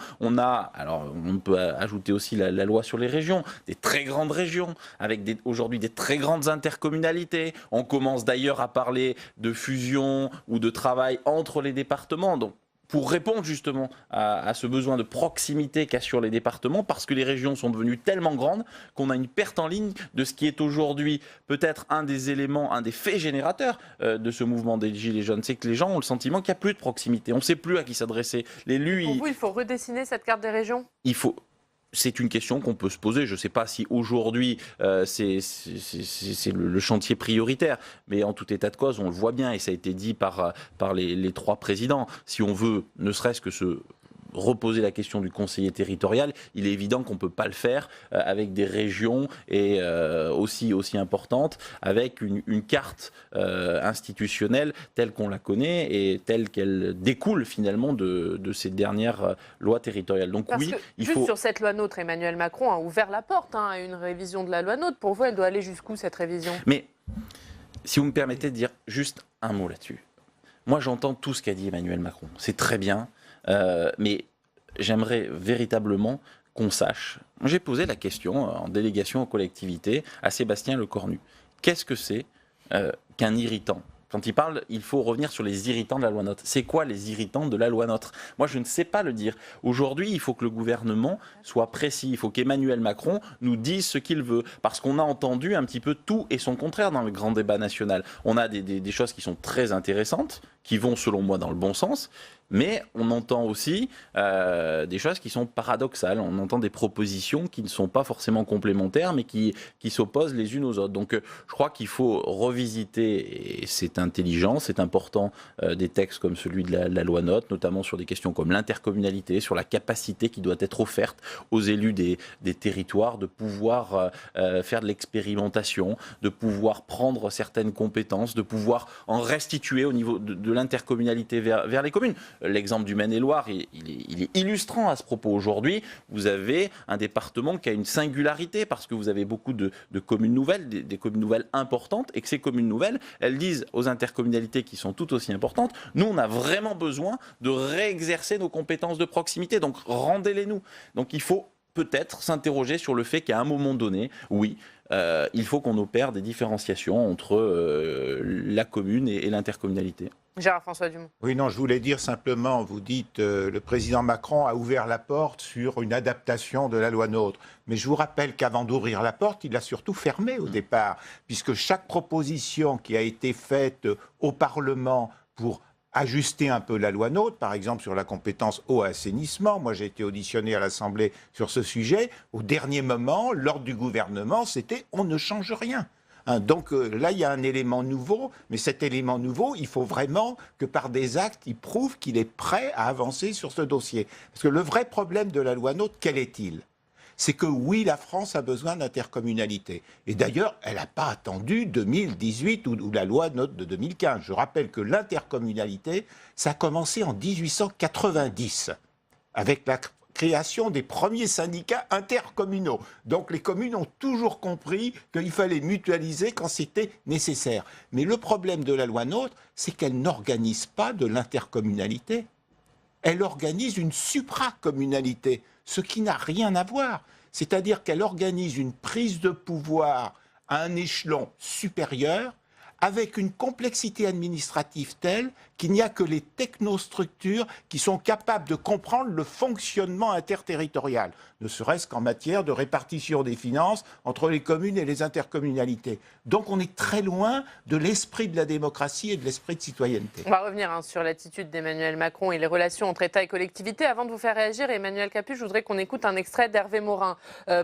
Alors on peut ajouter aussi la loi sur les régions, des très grandes régions, avec aujourd'hui des très grandes intercommunalités. On commence d'ailleurs à parler de fusion ou de travail entre les départements. Donc, pour répondre justement à ce besoin de proximité qu'assurent les départements, parce que les régions sont devenues tellement grandes qu'on a une perte en ligne de ce qui est aujourd'hui peut-être un des éléments, un des faits générateurs de ce mouvement des Gilets jaunes. C'est que les gens ont le sentiment qu'il n'y a plus de proximité. On ne sait plus à qui s'adresser. L'élu, pour vous, il faut redessiner cette carte des régions ? C'est une question qu'on peut se poser. Je ne sais pas si aujourd'hui c'est le chantier prioritaire, mais en tout état de cause, on le voit bien et ça a été dit par les 3 présidents. Si on veut ne serait-ce que se reposer la question du conseiller territorial, il est évident qu'on ne peut pas le faire avec des régions et aussi importantes, avec une carte institutionnelle telle qu'on la connaît et telle qu'elle découle finalement de ces dernières lois territoriales. Donc parce oui, il faut... Sur cette loi NOTRe, Emmanuel Macron a ouvert la porte à une révision de la loi NOTRe. Pour vous, elle doit aller jusqu'où cette révision ? Mais si vous me permettez de dire juste un mot là-dessus. Moi, j'entends tout ce qu'a dit Emmanuel Macron. C'est très bien. Mais j'aimerais véritablement qu'on sache. J'ai posé la question en délégation aux collectivités à Sébastien Lecornu. Qu'est-ce que c'est qu'un irritant ? Quand il parle, il faut revenir sur les irritants de la loi NOTRe. C'est quoi les irritants de la loi NOTRe? Moi, je ne sais pas le dire. Aujourd'hui, il faut que le gouvernement soit précis. Il faut qu'Emmanuel Macron nous dise ce qu'il veut. Parce qu'on a entendu un petit peu tout et son contraire dans le grand débat national. On a des choses qui sont très intéressantes, qui vont, selon moi, dans le bon sens. Mais on entend aussi des choses qui sont paradoxales. On entend des propositions qui ne sont pas forcément complémentaires, mais qui s'opposent les unes aux autres. Donc je crois qu'il faut revisiter, et c'est intelligent, c'est important, des textes comme celui de la loi NOTRe, notamment sur des questions comme l'intercommunalité, sur la capacité qui doit être offerte aux élus des territoires de pouvoir faire de l'expérimentation, de pouvoir prendre certaines compétences, de pouvoir en restituer au niveau de l'intercommunalité vers les communes. L'exemple du Maine-et-Loire, il est illustrant à ce propos. Aujourd'hui, vous avez un département qui a une singularité parce que vous avez beaucoup de communes nouvelles, des communes nouvelles importantes, et que ces communes nouvelles, elles disent aux intercommunalités qui sont tout aussi importantes, nous, on a vraiment besoin de réexercer nos compétences de proximité, donc rendez-les-nous. Donc il faut peut-être s'interroger sur le fait qu'à un moment donné, oui, il faut qu'on opère des différenciations entre la commune et l'intercommunalité. Gérard-François Dumont. Oui, non, je voulais dire simplement, vous dites, le président Macron a ouvert la porte sur une adaptation de la loi NOTRe. Mais je vous rappelle qu'avant d'ouvrir la porte, il l'a surtout fermée au départ, puisque chaque proposition qui a été faite au Parlement pour ajuster un peu la loi NOTRe, par exemple sur la compétence eau et assainissement. Moi, j'ai été auditionné à l'Assemblée sur ce sujet. Au dernier moment, l'ordre du gouvernement, c'était « on ne change rien ». Donc là, il y a un élément nouveau, mais cet élément nouveau, il faut vraiment que par des actes, il prouve qu'il est prêt à avancer sur ce dossier. Parce que le vrai problème de la loi NOTRe, quel est-il ? C'est que oui, la France a besoin d'intercommunalité. Et d'ailleurs, elle n'a pas attendu 2018 ou la loi NOTRe de 2015. Je rappelle que l'intercommunalité, ça a commencé en 1890, avec la création des premiers syndicats intercommunaux. Donc les communes ont toujours compris qu'il fallait mutualiser quand c'était nécessaire. Mais le problème de la loi NOTRe, c'est qu'elle n'organise pas de l'intercommunalité. Elle organise une supracommunalité, ce qui n'a rien à voir. C'est-à-dire qu'elle organise une prise de pouvoir à un échelon supérieur avec une complexité administrative telle qu'il n'y a que les technostructures qui sont capables de comprendre le fonctionnement interterritorial, ne serait-ce qu'en matière de répartition des finances entre les communes et les intercommunalités. Donc on est très loin de l'esprit de la démocratie et de l'esprit de citoyenneté. On va revenir sur l'attitude d'Emmanuel Macron et les relations entre État et collectivités. Avant de vous faire réagir, Emmanuel Capus, je voudrais qu'on écoute un extrait d'Hervé Morin.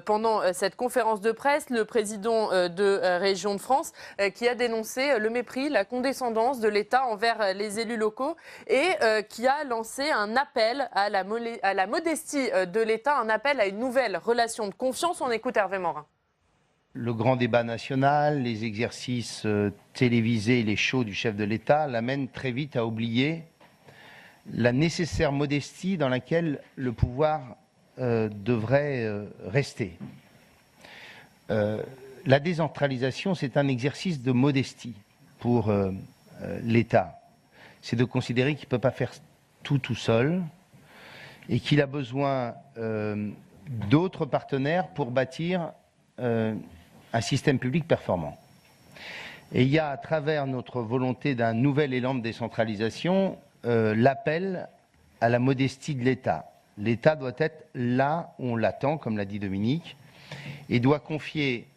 Pendant cette conférence de presse, le président de Région de France qui a dénoncé le mépris, la condescendance de l'État envers les élus locaux et qui a lancé un appel à la modestie de l'État, un appel à une nouvelle relation de confiance. On écoute Hervé Morin. Le grand débat national, les exercices télévisés, les shows du chef de l'État l'amènent très vite à oublier la nécessaire modestie dans laquelle le pouvoir devrait rester. La décentralisation, c'est un exercice de modestie pour l'État. C'est de considérer qu'il ne peut pas faire tout seul et qu'il a besoin d'autres partenaires pour bâtir un système public performant. Et il y a à travers notre volonté d'un nouvel élan de décentralisation l'appel à la modestie de l'État. L'État doit être là où on l'attend, comme l'a dit Dominique, et doit confier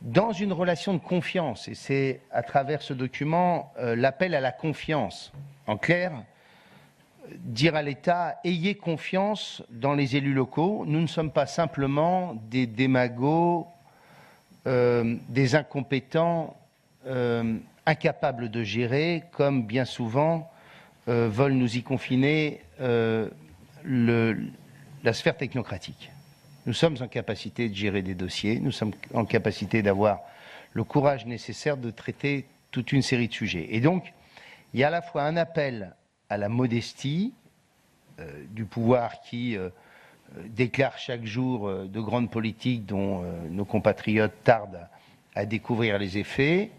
dans une relation de confiance, et c'est à travers ce document l'appel à la confiance. En clair, dire à l'État, ayez confiance dans les élus locaux, nous ne sommes pas simplement des démagos, des incompétents, incapables de gérer, comme bien souvent veulent nous y confiner la sphère technocratique. Nous sommes en capacité de gérer des dossiers, nous sommes en capacité d'avoir le courage nécessaire de traiter toute une série de sujets. Et donc, il y a à la fois un appel à la modestie du pouvoir qui déclare chaque jour de grandes politiques dont nos compatriotes tardent à découvrir les effets,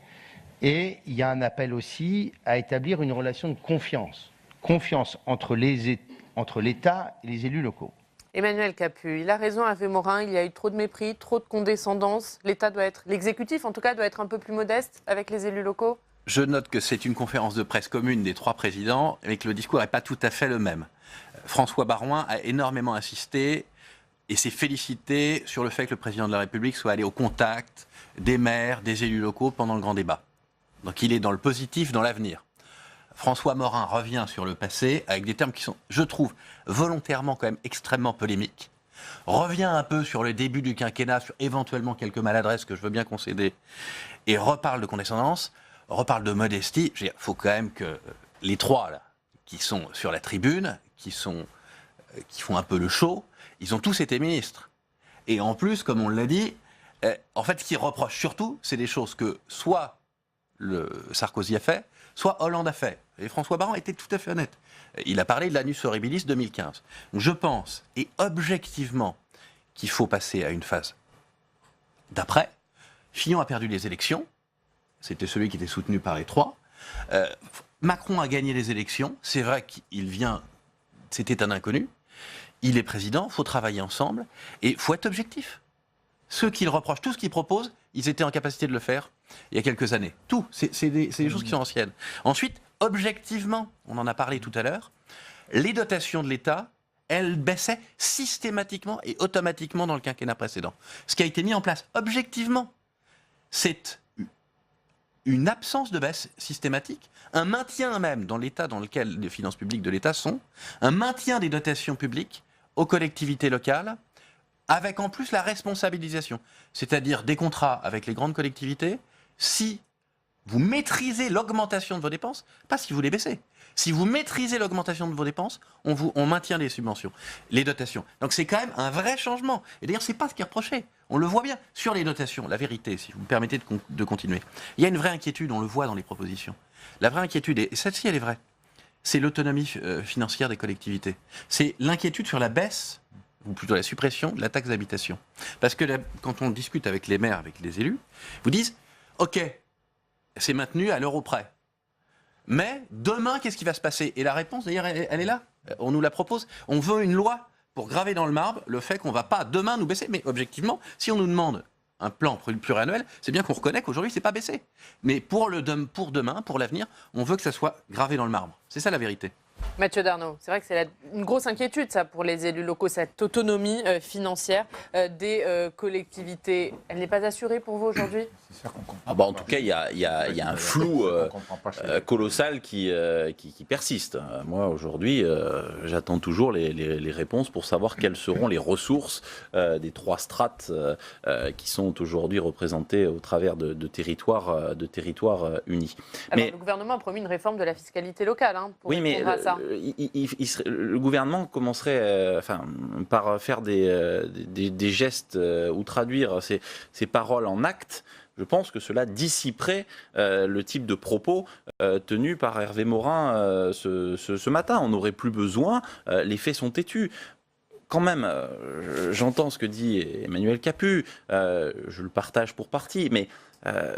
et il y a un appel aussi à établir une relation de confiance, entre l'État et les élus locaux. Emmanuel Capus, il a raison, Hervé Morin, il y a eu trop de mépris, trop de condescendance. L'État doit être, l'exécutif en tout cas, doit être un peu plus modeste avec les élus locaux. Je note que c'est une conférence de presse commune des 3 présidents, mais que le discours n'est pas tout à fait le même. François Baroin a énormément insisté et s'est félicité sur le fait que le président de la République soit allé au contact des maires, des élus locaux pendant le grand débat. Donc il est dans le positif, dans l'avenir. François Morin revient sur le passé avec des termes qui sont, je trouve, volontairement quand même extrêmement polémiques. Revient un peu sur le début du quinquennat, sur éventuellement quelques maladresses que je veux bien concéder, et reparle de condescendance, reparle de modestie. Il faut quand même que les 3 là, qui sont sur la tribune, qui font un peu le show, ils ont tous été ministres. Et en plus, comme on l'a dit, en fait, ce qu'ils reprochent surtout, c'est des choses que soit Sarkozy a fait, soit Hollande a fait. Et François Baroin était tout à fait honnête. Il a parlé de l'annus horribilis 2015. Donc je pense, et objectivement, qu'il faut passer à une phase d'après. Fillon a perdu les élections. C'était celui qui était soutenu par les 3. Macron a gagné les élections. C'est vrai qu'il vient... C'était un inconnu. Il est président. Il faut travailler ensemble. Et il faut être objectif. Ceux qui le reprochent, tout ce qu'ils proposent, ils étaient en capacité de le faire il y a quelques années. Tout. C'est des choses qui sont anciennes. Ensuite, objectivement, on en a parlé tout à l'heure, les dotations de l'État, elles baissaient systématiquement et automatiquement dans le quinquennat précédent. Ce qui a été mis en place objectivement, c'est une absence de baisse systématique, un maintien même dans l'état dans lequel les finances publiques de l'État sont, un maintien des dotations publiques aux collectivités locales, avec en plus la responsabilisation, c'est-à-dire des contrats avec les grandes collectivités, si vous maîtrisez l'augmentation de vos dépenses, pas si vous les baissez. Si vous maîtrisez l'augmentation de vos dépenses, on maintient les subventions, les dotations. Donc c'est quand même un vrai changement. Et d'ailleurs, c'est pas ce qui est reproché. On le voit bien sur les dotations. La vérité, si vous me permettez de continuer. Il y a une vraie inquiétude, on le voit dans les propositions. La vraie inquiétude, et celle-ci, elle est vraie, c'est l'autonomie financière des collectivités. C'est l'inquiétude sur la baisse, ou plutôt la suppression de la taxe d'habitation. Parce que quand on discute avec les maires, avec les élus, vous disent « Ok, c'est maintenu à l'euro près. Mais demain, qu'est-ce qui va se passer ?» Et la réponse, d'ailleurs, elle est là. On nous la propose. On veut une loi pour graver dans le marbre le fait qu'on ne va pas demain nous baisser. Mais objectivement, si on nous demande un plan pluriannuel, c'est bien qu'on reconnaît qu'aujourd'hui, ce n'est pas baissé. Mais pour demain, pour l'avenir, on veut que ça soit gravé dans le marbre. C'est ça la vérité. Mathieu Darnaud, c'est vrai que c'est une grosse inquiétude, ça, pour les élus locaux, cette autonomie financière des collectivités. Elle n'est pas assurée pour vous aujourd'hui ? En tout cas, il y a un flou colossal qui persiste. Moi, aujourd'hui, j'attends toujours les réponses pour savoir quelles seront les ressources des 3 strates qui sont aujourd'hui représentées au travers de territoires unis. Alors, le gouvernement a promis une réforme de la fiscalité locale pour répondre à ça. Le gouvernement commencerait par faire des gestes ou traduire ses paroles en actes. Je pense que cela dissiperait le type de propos tenus par Hervé Morin ce matin. On n'aurait plus besoin, les faits sont têtus. Quand même, j'entends ce que dit Emmanuel Capus, je le partage pour partie, mais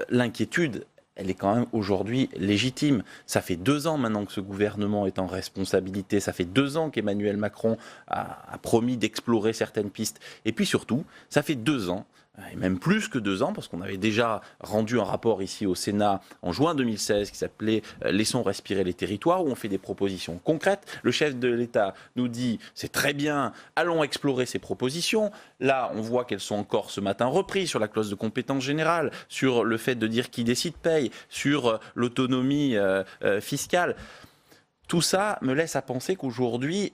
l'inquiétude, elle est quand même aujourd'hui légitime. Ça fait 2 ans maintenant que ce gouvernement est en responsabilité. Ça fait 2 ans qu'Emmanuel Macron a promis d'explorer certaines pistes. Et puis surtout, ça fait 2 ans, et même plus que 2 ans, parce qu'on avait déjà rendu un rapport ici au Sénat en juin 2016 qui s'appelait « Laissons respirer les territoires » où on fait des propositions concrètes. Le chef de l'État nous dit « C'est très bien, allons explorer ces propositions ». Là, on voit qu'elles sont encore ce matin reprises sur la clause de compétence générale, sur le fait de dire qui décide paye, sur l'autonomie fiscale. Tout ça me laisse à penser qu'aujourd'hui,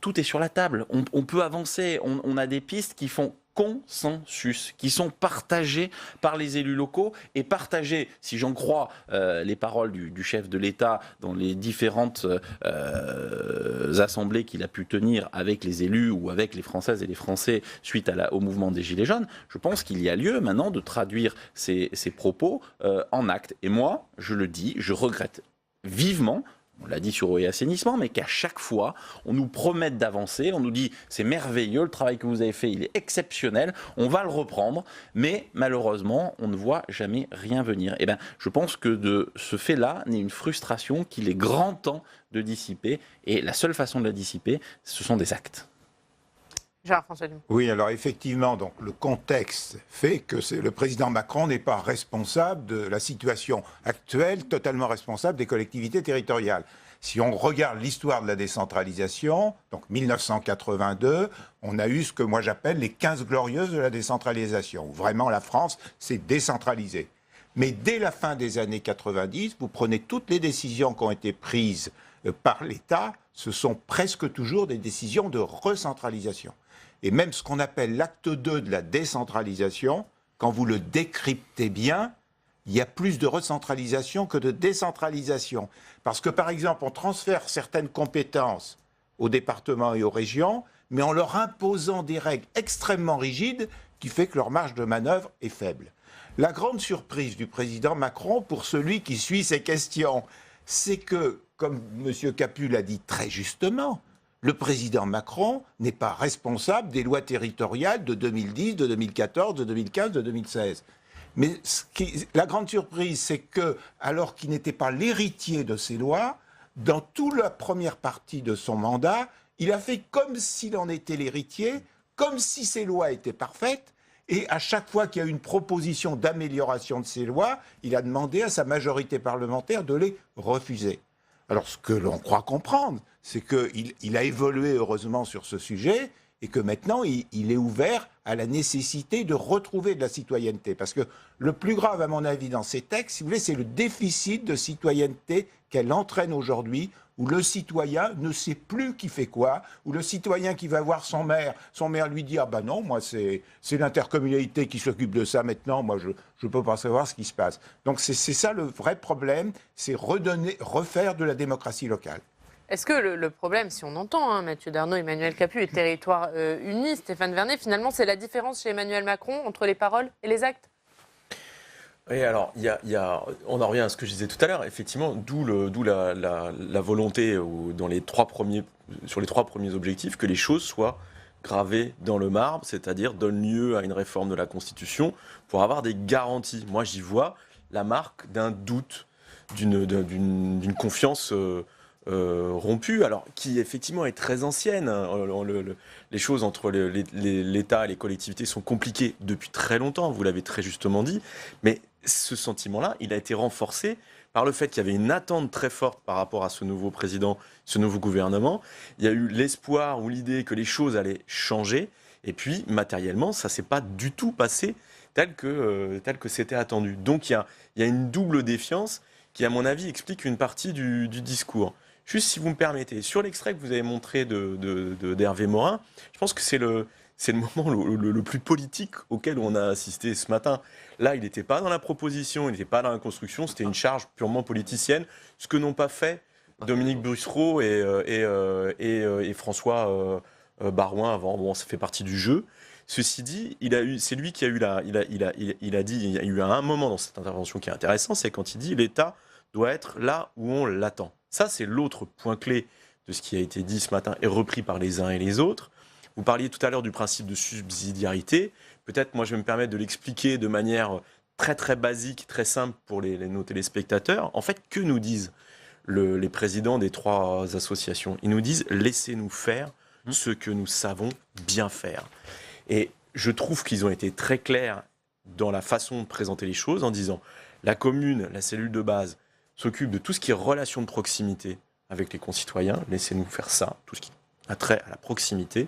tout est sur la table. On peut avancer, on a des pistes qui font consensus, qui sont partagés par les élus locaux et partagés, si j'en crois les paroles du chef de l'État dans les différentes assemblées qu'il a pu tenir avec les élus ou avec les Françaises et les Français suite au mouvement des Gilets jaunes. Je pense qu'il y a lieu maintenant de traduire ces propos en actes. Et moi, je le dis, je regrette vivement, on l'a dit sur Eau et Assainissement, mais qu'à chaque fois, on nous promette d'avancer, on nous dit c'est merveilleux, le travail que vous avez fait, il est exceptionnel, on va le reprendre, mais malheureusement, on ne voit jamais rien venir. Et je pense que de ce fait-là naît une frustration qu'il est grand temps de dissiper, et la seule façon de la dissiper, ce sont des actes. Gérard-François Dumont. Oui, alors effectivement, donc, le contexte fait que le président Macron n'est pas responsable de la situation actuelle, totalement responsable des collectivités territoriales. Si on regarde l'histoire de la décentralisation, donc 1982, on a eu ce que moi j'appelle les 15 glorieuses de la décentralisation, où vraiment la France s'est décentralisée. Mais dès la fin des années 90, vous prenez toutes les décisions qui ont été prises par l'État, ce sont presque toujours des décisions de recentralisation. Et même ce qu'on appelle l'acte 2 de la décentralisation, quand vous le décryptez bien, il y a plus de recentralisation que de décentralisation. Parce que, par exemple, on transfère certaines compétences aux départements et aux régions, mais en leur imposant des règles extrêmement rigides qui fait que leur marge de manœuvre est faible. La grande surprise du président Macron, pour celui qui suit ces questions, c'est que, comme M. Capu l'a dit très justement, le président Macron n'est pas responsable des lois territoriales de 2010, de 2014, de 2015, de 2016. Mais la grande surprise, c'est que, alors qu'il n'était pas l'héritier de ces lois, dans toute la première partie de son mandat, il a fait comme s'il en était l'héritier, comme si ces lois étaient parfaites, et à chaque fois qu'il y a eu une proposition d'amélioration de ces lois, il a demandé à sa majorité parlementaire de les refuser. Alors, ce que l'on croit comprendre, c'est qu'il a évolué heureusement sur ce sujet, et que maintenant, il est ouvert à la nécessité de retrouver de la citoyenneté. Parce que le plus grave, à mon avis, dans ces textes, si vous voulez, c'est le déficit de citoyenneté qu'elle entraîne aujourd'hui, où le citoyen ne sait plus qui fait quoi, où le citoyen qui va voir son maire lui dit « Ah ben non, moi c'est l'intercommunalité qui s'occupe de ça maintenant, moi je ne peux pas savoir ce qui se passe ». Donc c'est ça le vrai problème, c'est refaire de la démocratie locale. Est-ce que le problème, si on entend Mathieu Darnaud, Emmanuel Capu et Territoire Unis, Stéphane Vernet, finalement, c'est la différence chez Emmanuel Macron entre les paroles et les actes? Oui, alors, on en revient à ce que je disais tout à l'heure, effectivement, d'où la volonté sur les 3 premiers objectifs que les choses soient gravées dans le marbre, c'est-à-dire donnent lieu à une réforme de la Constitution pour avoir des garanties. Moi, j'y vois la marque d'un doute, d'une confiance rompue, alors qui effectivement est très ancienne. Les choses entre l'État et les collectivités sont compliquées depuis très longtemps, vous l'avez très justement dit, mais ce sentiment-là, il a été renforcé par le fait qu'il y avait une attente très forte par rapport à ce nouveau président, ce nouveau gouvernement. Il y a eu l'espoir ou l'idée que les choses allaient changer, et puis matériellement, ça ne s'est pas du tout passé tel que c'était attendu. Donc il y a une double défiance qui, à mon avis, explique une partie du discours. Juste si vous me permettez, sur l'extrait que vous avez montré d'Hervé Morin, je pense que c'est le moment le plus politique auquel on a assisté ce matin. Là, il n'était pas dans la proposition, il n'était pas dans la construction, c'était une charge purement politicienne, ce que n'ont pas fait Dominique Bussereau et François Baroin avant. Bon, ça fait partie du jeu. Ceci dit, c'est lui qui a eu il a dit, il y a eu un moment dans cette intervention qui est intéressant, c'est quand il dit l'État doit être là où on l'attend. Ça, c'est l'autre point clé de ce qui a été dit ce matin et repris par les uns et les autres. Vous parliez tout à l'heure du principe de subsidiarité. Peut-être, moi, je vais me permettre de l'expliquer de manière très, très basique, très simple pour nos téléspectateurs. En fait, que nous disent les présidents des 3 associations? Ils nous disent « laissez-nous faire ce que nous savons bien faire ». Et je trouve qu'ils ont été très clairs dans la façon de présenter les choses en disant « la commune, la cellule de base, s'occupe de tout ce qui est relation de proximité avec les concitoyens, laissez-nous faire ça, tout ce qui a trait à la proximité.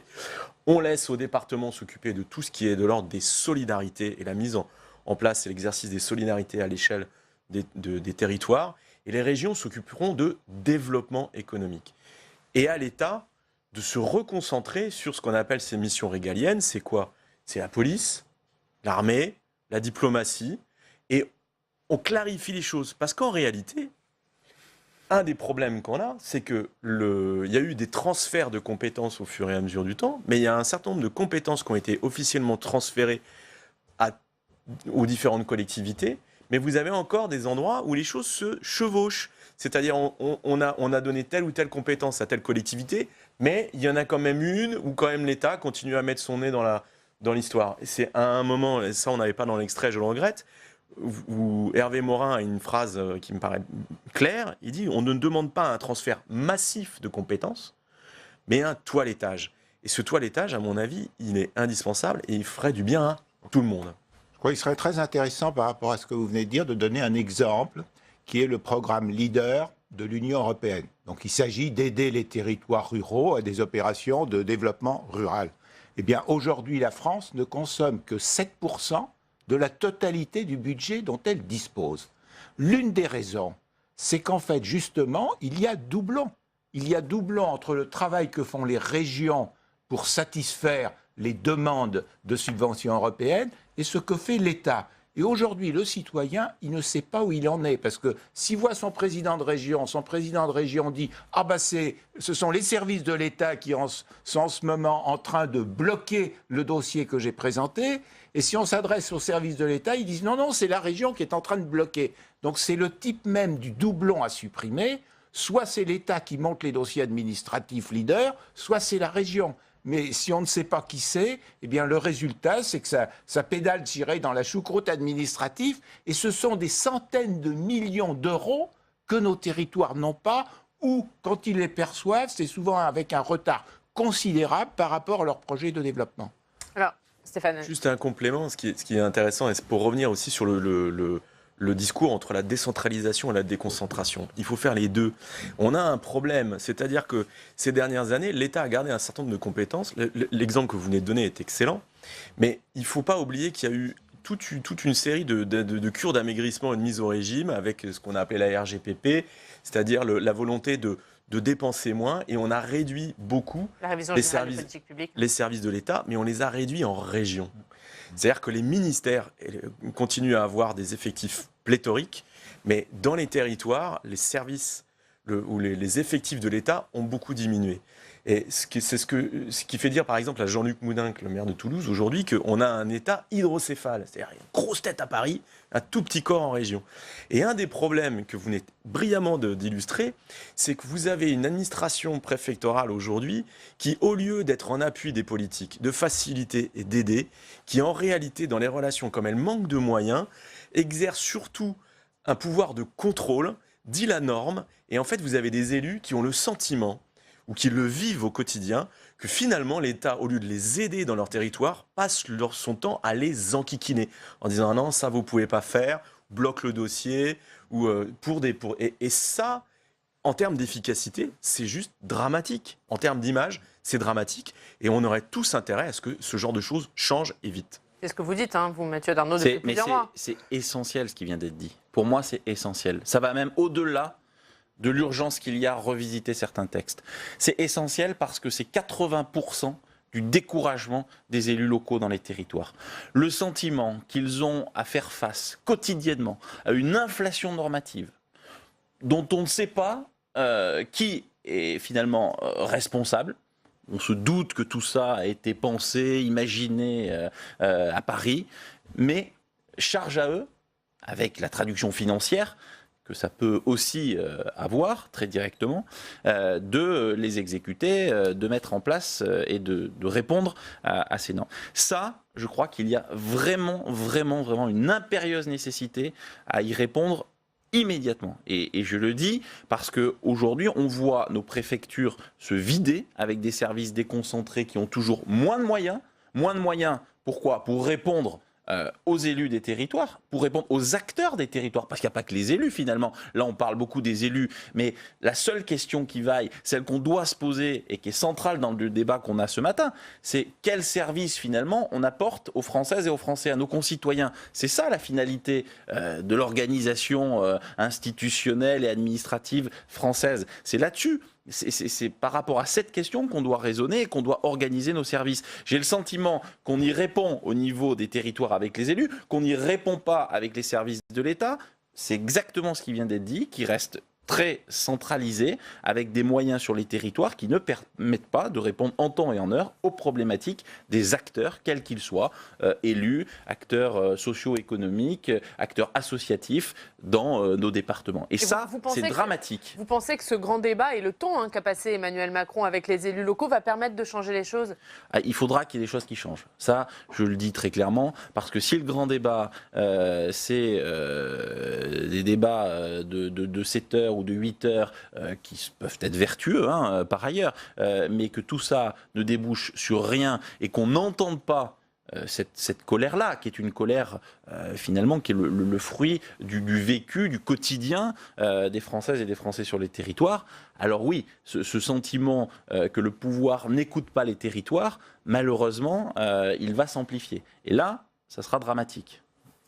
On laisse au département s'occuper de tout ce qui est de l'ordre des solidarités et la mise en place et l'exercice des solidarités à l'échelle des territoires. Et les régions s'occuperont de développement économique. Et à l'État de se reconcentrer sur ce qu'on appelle ses missions régaliennes. C'est quoi? C'est la police, l'armée, la diplomatie. Et on clarifie les choses. Parce qu'en réalité, un des problèmes qu'on a, c'est qu'il y a eu des transferts de compétences au fur et à mesure du temps, mais il y a un certain nombre de compétences qui ont été officiellement transférées aux différentes collectivités, mais vous avez encore des endroits où les choses se chevauchent. C'est-à-dire on a donné telle ou telle compétence à telle collectivité, mais il y en a quand même une où quand même l'État continue à mettre son nez dans l'histoire. Et c'est à un moment, et ça on n'avait pas dans l'extrait, je le regrette, où Hervé Morin a une phrase qui me paraît claire, il dit « on ne demande pas un transfert massif de compétences, mais un toilettage ». Et ce toilettage, à mon avis, il est indispensable et il ferait du bien à tout le monde. Je crois qu'il serait très intéressant par rapport à ce que vous venez de dire de donner un exemple qui est le programme LEADER de l'Union européenne. Donc il s'agit d'aider les territoires ruraux à des opérations de développement rural. Eh bien aujourd'hui, la France ne consomme que 7% de la totalité du budget dont elle dispose. L'une des raisons, c'est qu'en fait, justement, il y a doublon. Il y a doublon entre le travail que font les régions pour satisfaire les demandes de subventions européennes et ce que fait l'État. Et aujourd'hui, le citoyen, il ne sait pas où il en est. Parce que s'il voit son président de région dit « Ah bah ce sont les services de l'État qui sont en ce moment en train de bloquer le dossier que j'ai présenté », et si on s'adresse aux services de l'État, ils disent « Non, non, c'est la région qui est en train de bloquer ». Donc c'est le type même du doublon à supprimer. Soit c'est l'État qui monte les dossiers administratifs leaders, soit c'est la région. Mais si on ne sait pas qui c'est, eh bien le résultat, c'est que ça pédale tiré dans la choucroute administrative, et ce sont des centaines de millions d'euros que nos territoires n'ont pas, ou quand ils les perçoivent, c'est souvent avec un retard considérable par rapport à leur projet de développement. Alors, Stéphane. Juste un complément, ce qui est intéressant, et c'est pour revenir aussi sur le discours entre la décentralisation et la déconcentration. Il faut faire les deux. On a un problème, c'est-à-dire que ces dernières années, l'État a gardé un certain nombre de compétences. L'exemple que vous venez de donner est excellent, mais il ne faut pas oublier qu'il y a eu toute une série de cures d'amaigrissement et de mise au régime avec ce qu'on a appelé la RGPP, c'est-à-dire la volonté de dépenser moins, et on a réduit beaucoup les services de l'État, mais on les a réduits en région. C'est-à-dire que les ministères continuent à avoir des effectifs pléthoriques, mais dans les territoires, les services ou les effectifs de l'État ont beaucoup diminué. Et c'est ce qui fait dire, par exemple, à Jean-Luc Moudenc, le maire de Toulouse, aujourd'hui, qu'on a un État hydrocéphale. C'est-à-dire une grosse tête à Paris, un tout petit corps en région. Et un des problèmes que vous venez brillamment d'illustrer, c'est que vous avez une administration préfectorale aujourd'hui qui, au lieu d'être en appui des politiques, de faciliter et d'aider, qui en réalité, dans les relations, comme elle manque de moyens, exerce surtout un pouvoir de contrôle, dit la norme, et en fait, vous avez des élus qui ont le sentiment, ou qui le vivent au quotidien, que finalement l'État, au lieu de les aider dans leur territoire, passe son temps à les enquiquiner, en disant ah non, ça vous pouvez pas faire, bloque le dossier, ou et ça, en termes d'efficacité, c'est juste dramatique. En termes d'image, c'est dramatique, et on aurait tous intérêt à ce que ce genre de choses change et vite. C'est ce que vous dites, vous, Mathieu Darnaud, depuis plusieurs mois. C'est essentiel ce qui vient d'être dit. Pour moi, c'est essentiel. Ça va même au-delà de l'urgence qu'il y a à revisiter certains textes. C'est essentiel parce que c'est 80% du découragement des élus locaux dans les territoires. Le sentiment qu'ils ont à faire face quotidiennement à une inflation normative dont on ne sait pas qui est finalement responsable. On se doute que tout ça a été pensé, imaginé à Paris, mais charge à eux, avec la traduction financière, que ça peut aussi avoir très directement, de les exécuter, de mettre en place et de répondre à ces normes. Ça, je crois qu'il y a vraiment une impérieuse nécessité à y répondre immédiatement. Et je le dis parce qu'aujourd'hui, on voit nos préfectures se vider avec des services déconcentrés qui ont toujours moins de moyens. Moins de moyens, pourquoi ? Pour répondre aux élus des territoires, pour répondre aux acteurs des territoires, parce qu'il n'y a pas que les élus finalement. Là, on parle beaucoup des élus, mais la seule question qui vaille, celle qu'on doit se poser et qui est centrale dans le débat qu'on a ce matin, c'est quel service finalement on apporte aux Françaises et aux Français, à nos concitoyens. C'est ça la finalité de l'organisation institutionnelle et administrative française. C'est là-dessus. C'est par rapport à cette question qu'on doit raisonner et qu'on doit organiser nos services. J'ai le sentiment qu'on y répond au niveau des territoires avec les élus, qu'on n'y répond pas avec les services de l'État. C'est exactement ce qui vient d'être dit, qui reste très centralisé, avec des moyens sur les territoires qui ne permettent pas de répondre en temps et en heure aux problématiques des acteurs, quels qu'ils soient, élus, acteurs socio-économiques, acteurs associatifs dans nos départements. Et ça, c'est dramatique. Vous pensez que ce grand débat et le ton qu'a passé Emmanuel Macron avec les élus locaux va permettre de changer les choses ? Il faudra qu'il y ait des choses qui changent. Ça, je le dis très clairement, parce que si le grand débat, c'est des débats de 7 heures ou de 8 heures qui peuvent être vertueux par ailleurs, mais que tout ça ne débouche sur rien et qu'on n'entende pas cette colère-là, qui est une colère finalement qui est le fruit du vécu, du quotidien des Françaises et des Français sur les territoires. Alors oui, ce sentiment que le pouvoir n'écoute pas les territoires, malheureusement, il va s'amplifier. Et là, ça sera dramatique.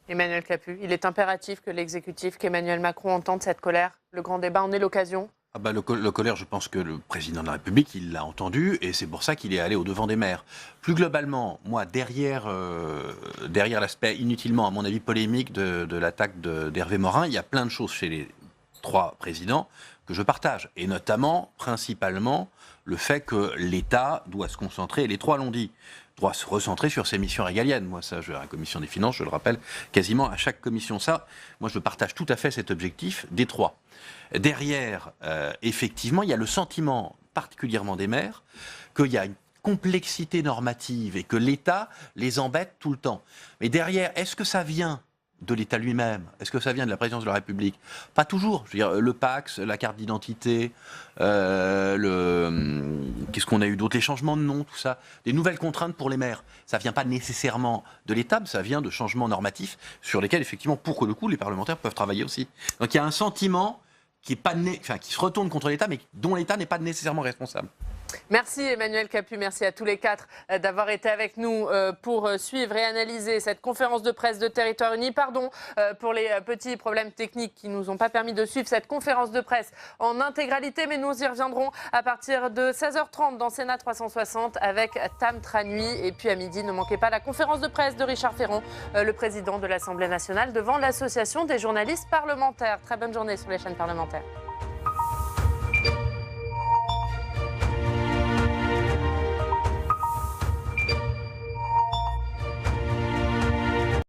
Emmanuel Capus, il est impératif que l'exécutif, qu'Emmanuel Macron entende cette colère. Le grand débat en est l'occasion. Le colère, je pense que le président de la République, il l'a entendu, et c'est pour ça qu'il est allé au-devant des maires. Plus globalement, moi, derrière l'aspect inutilement, à mon avis, polémique de l'attaque d'Hervé Morin, il y a plein de choses chez les 3 présidents que je partage, et notamment, principalement, le fait que l'État doit se concentrer, et les 3 l'ont dit, doit se recentrer sur ses missions régaliennes. Moi, ça, la commission des finances, je le rappelle, quasiment à chaque commission. Ça, moi, je partage tout à fait cet objectif des 3. Derrière, effectivement, il y a le sentiment, particulièrement des maires, qu'il y a une complexité normative et que l'État les embête tout le temps. Mais derrière, est-ce que ça vient de l'État lui-même? Est-ce que ça vient de la présidence de la République? Pas toujours. Je veux dire, le Pacs, la carte d'identité, qu'est-ce qu'on a eu d'autre? Les changements de nom, tout ça. Des nouvelles contraintes pour les maires. Ça ne vient pas nécessairement de l'État, mais ça vient de changements normatifs sur lesquels, effectivement, pour le coup, les parlementaires peuvent travailler aussi. Donc il y a un sentiment qui se retourne contre l'État, mais dont l'État n'est pas nécessairement responsable. Merci Emmanuel Capus, merci à tous les 4 d'avoir été avec nous pour suivre et analyser cette conférence de presse de Territoire Uni. Pardon pour les petits problèmes techniques qui ne nous ont pas permis de suivre cette conférence de presse en intégralité, mais nous y reviendrons à partir de 16h30 dans Sénat 360 avec Tam Tranui. Et puis à midi, ne manquez pas la conférence de presse de Richard Ferrand, le président de l'Assemblée nationale, devant l'Association des journalistes parlementaires. Très bonne journée sur les chaînes parlementaires.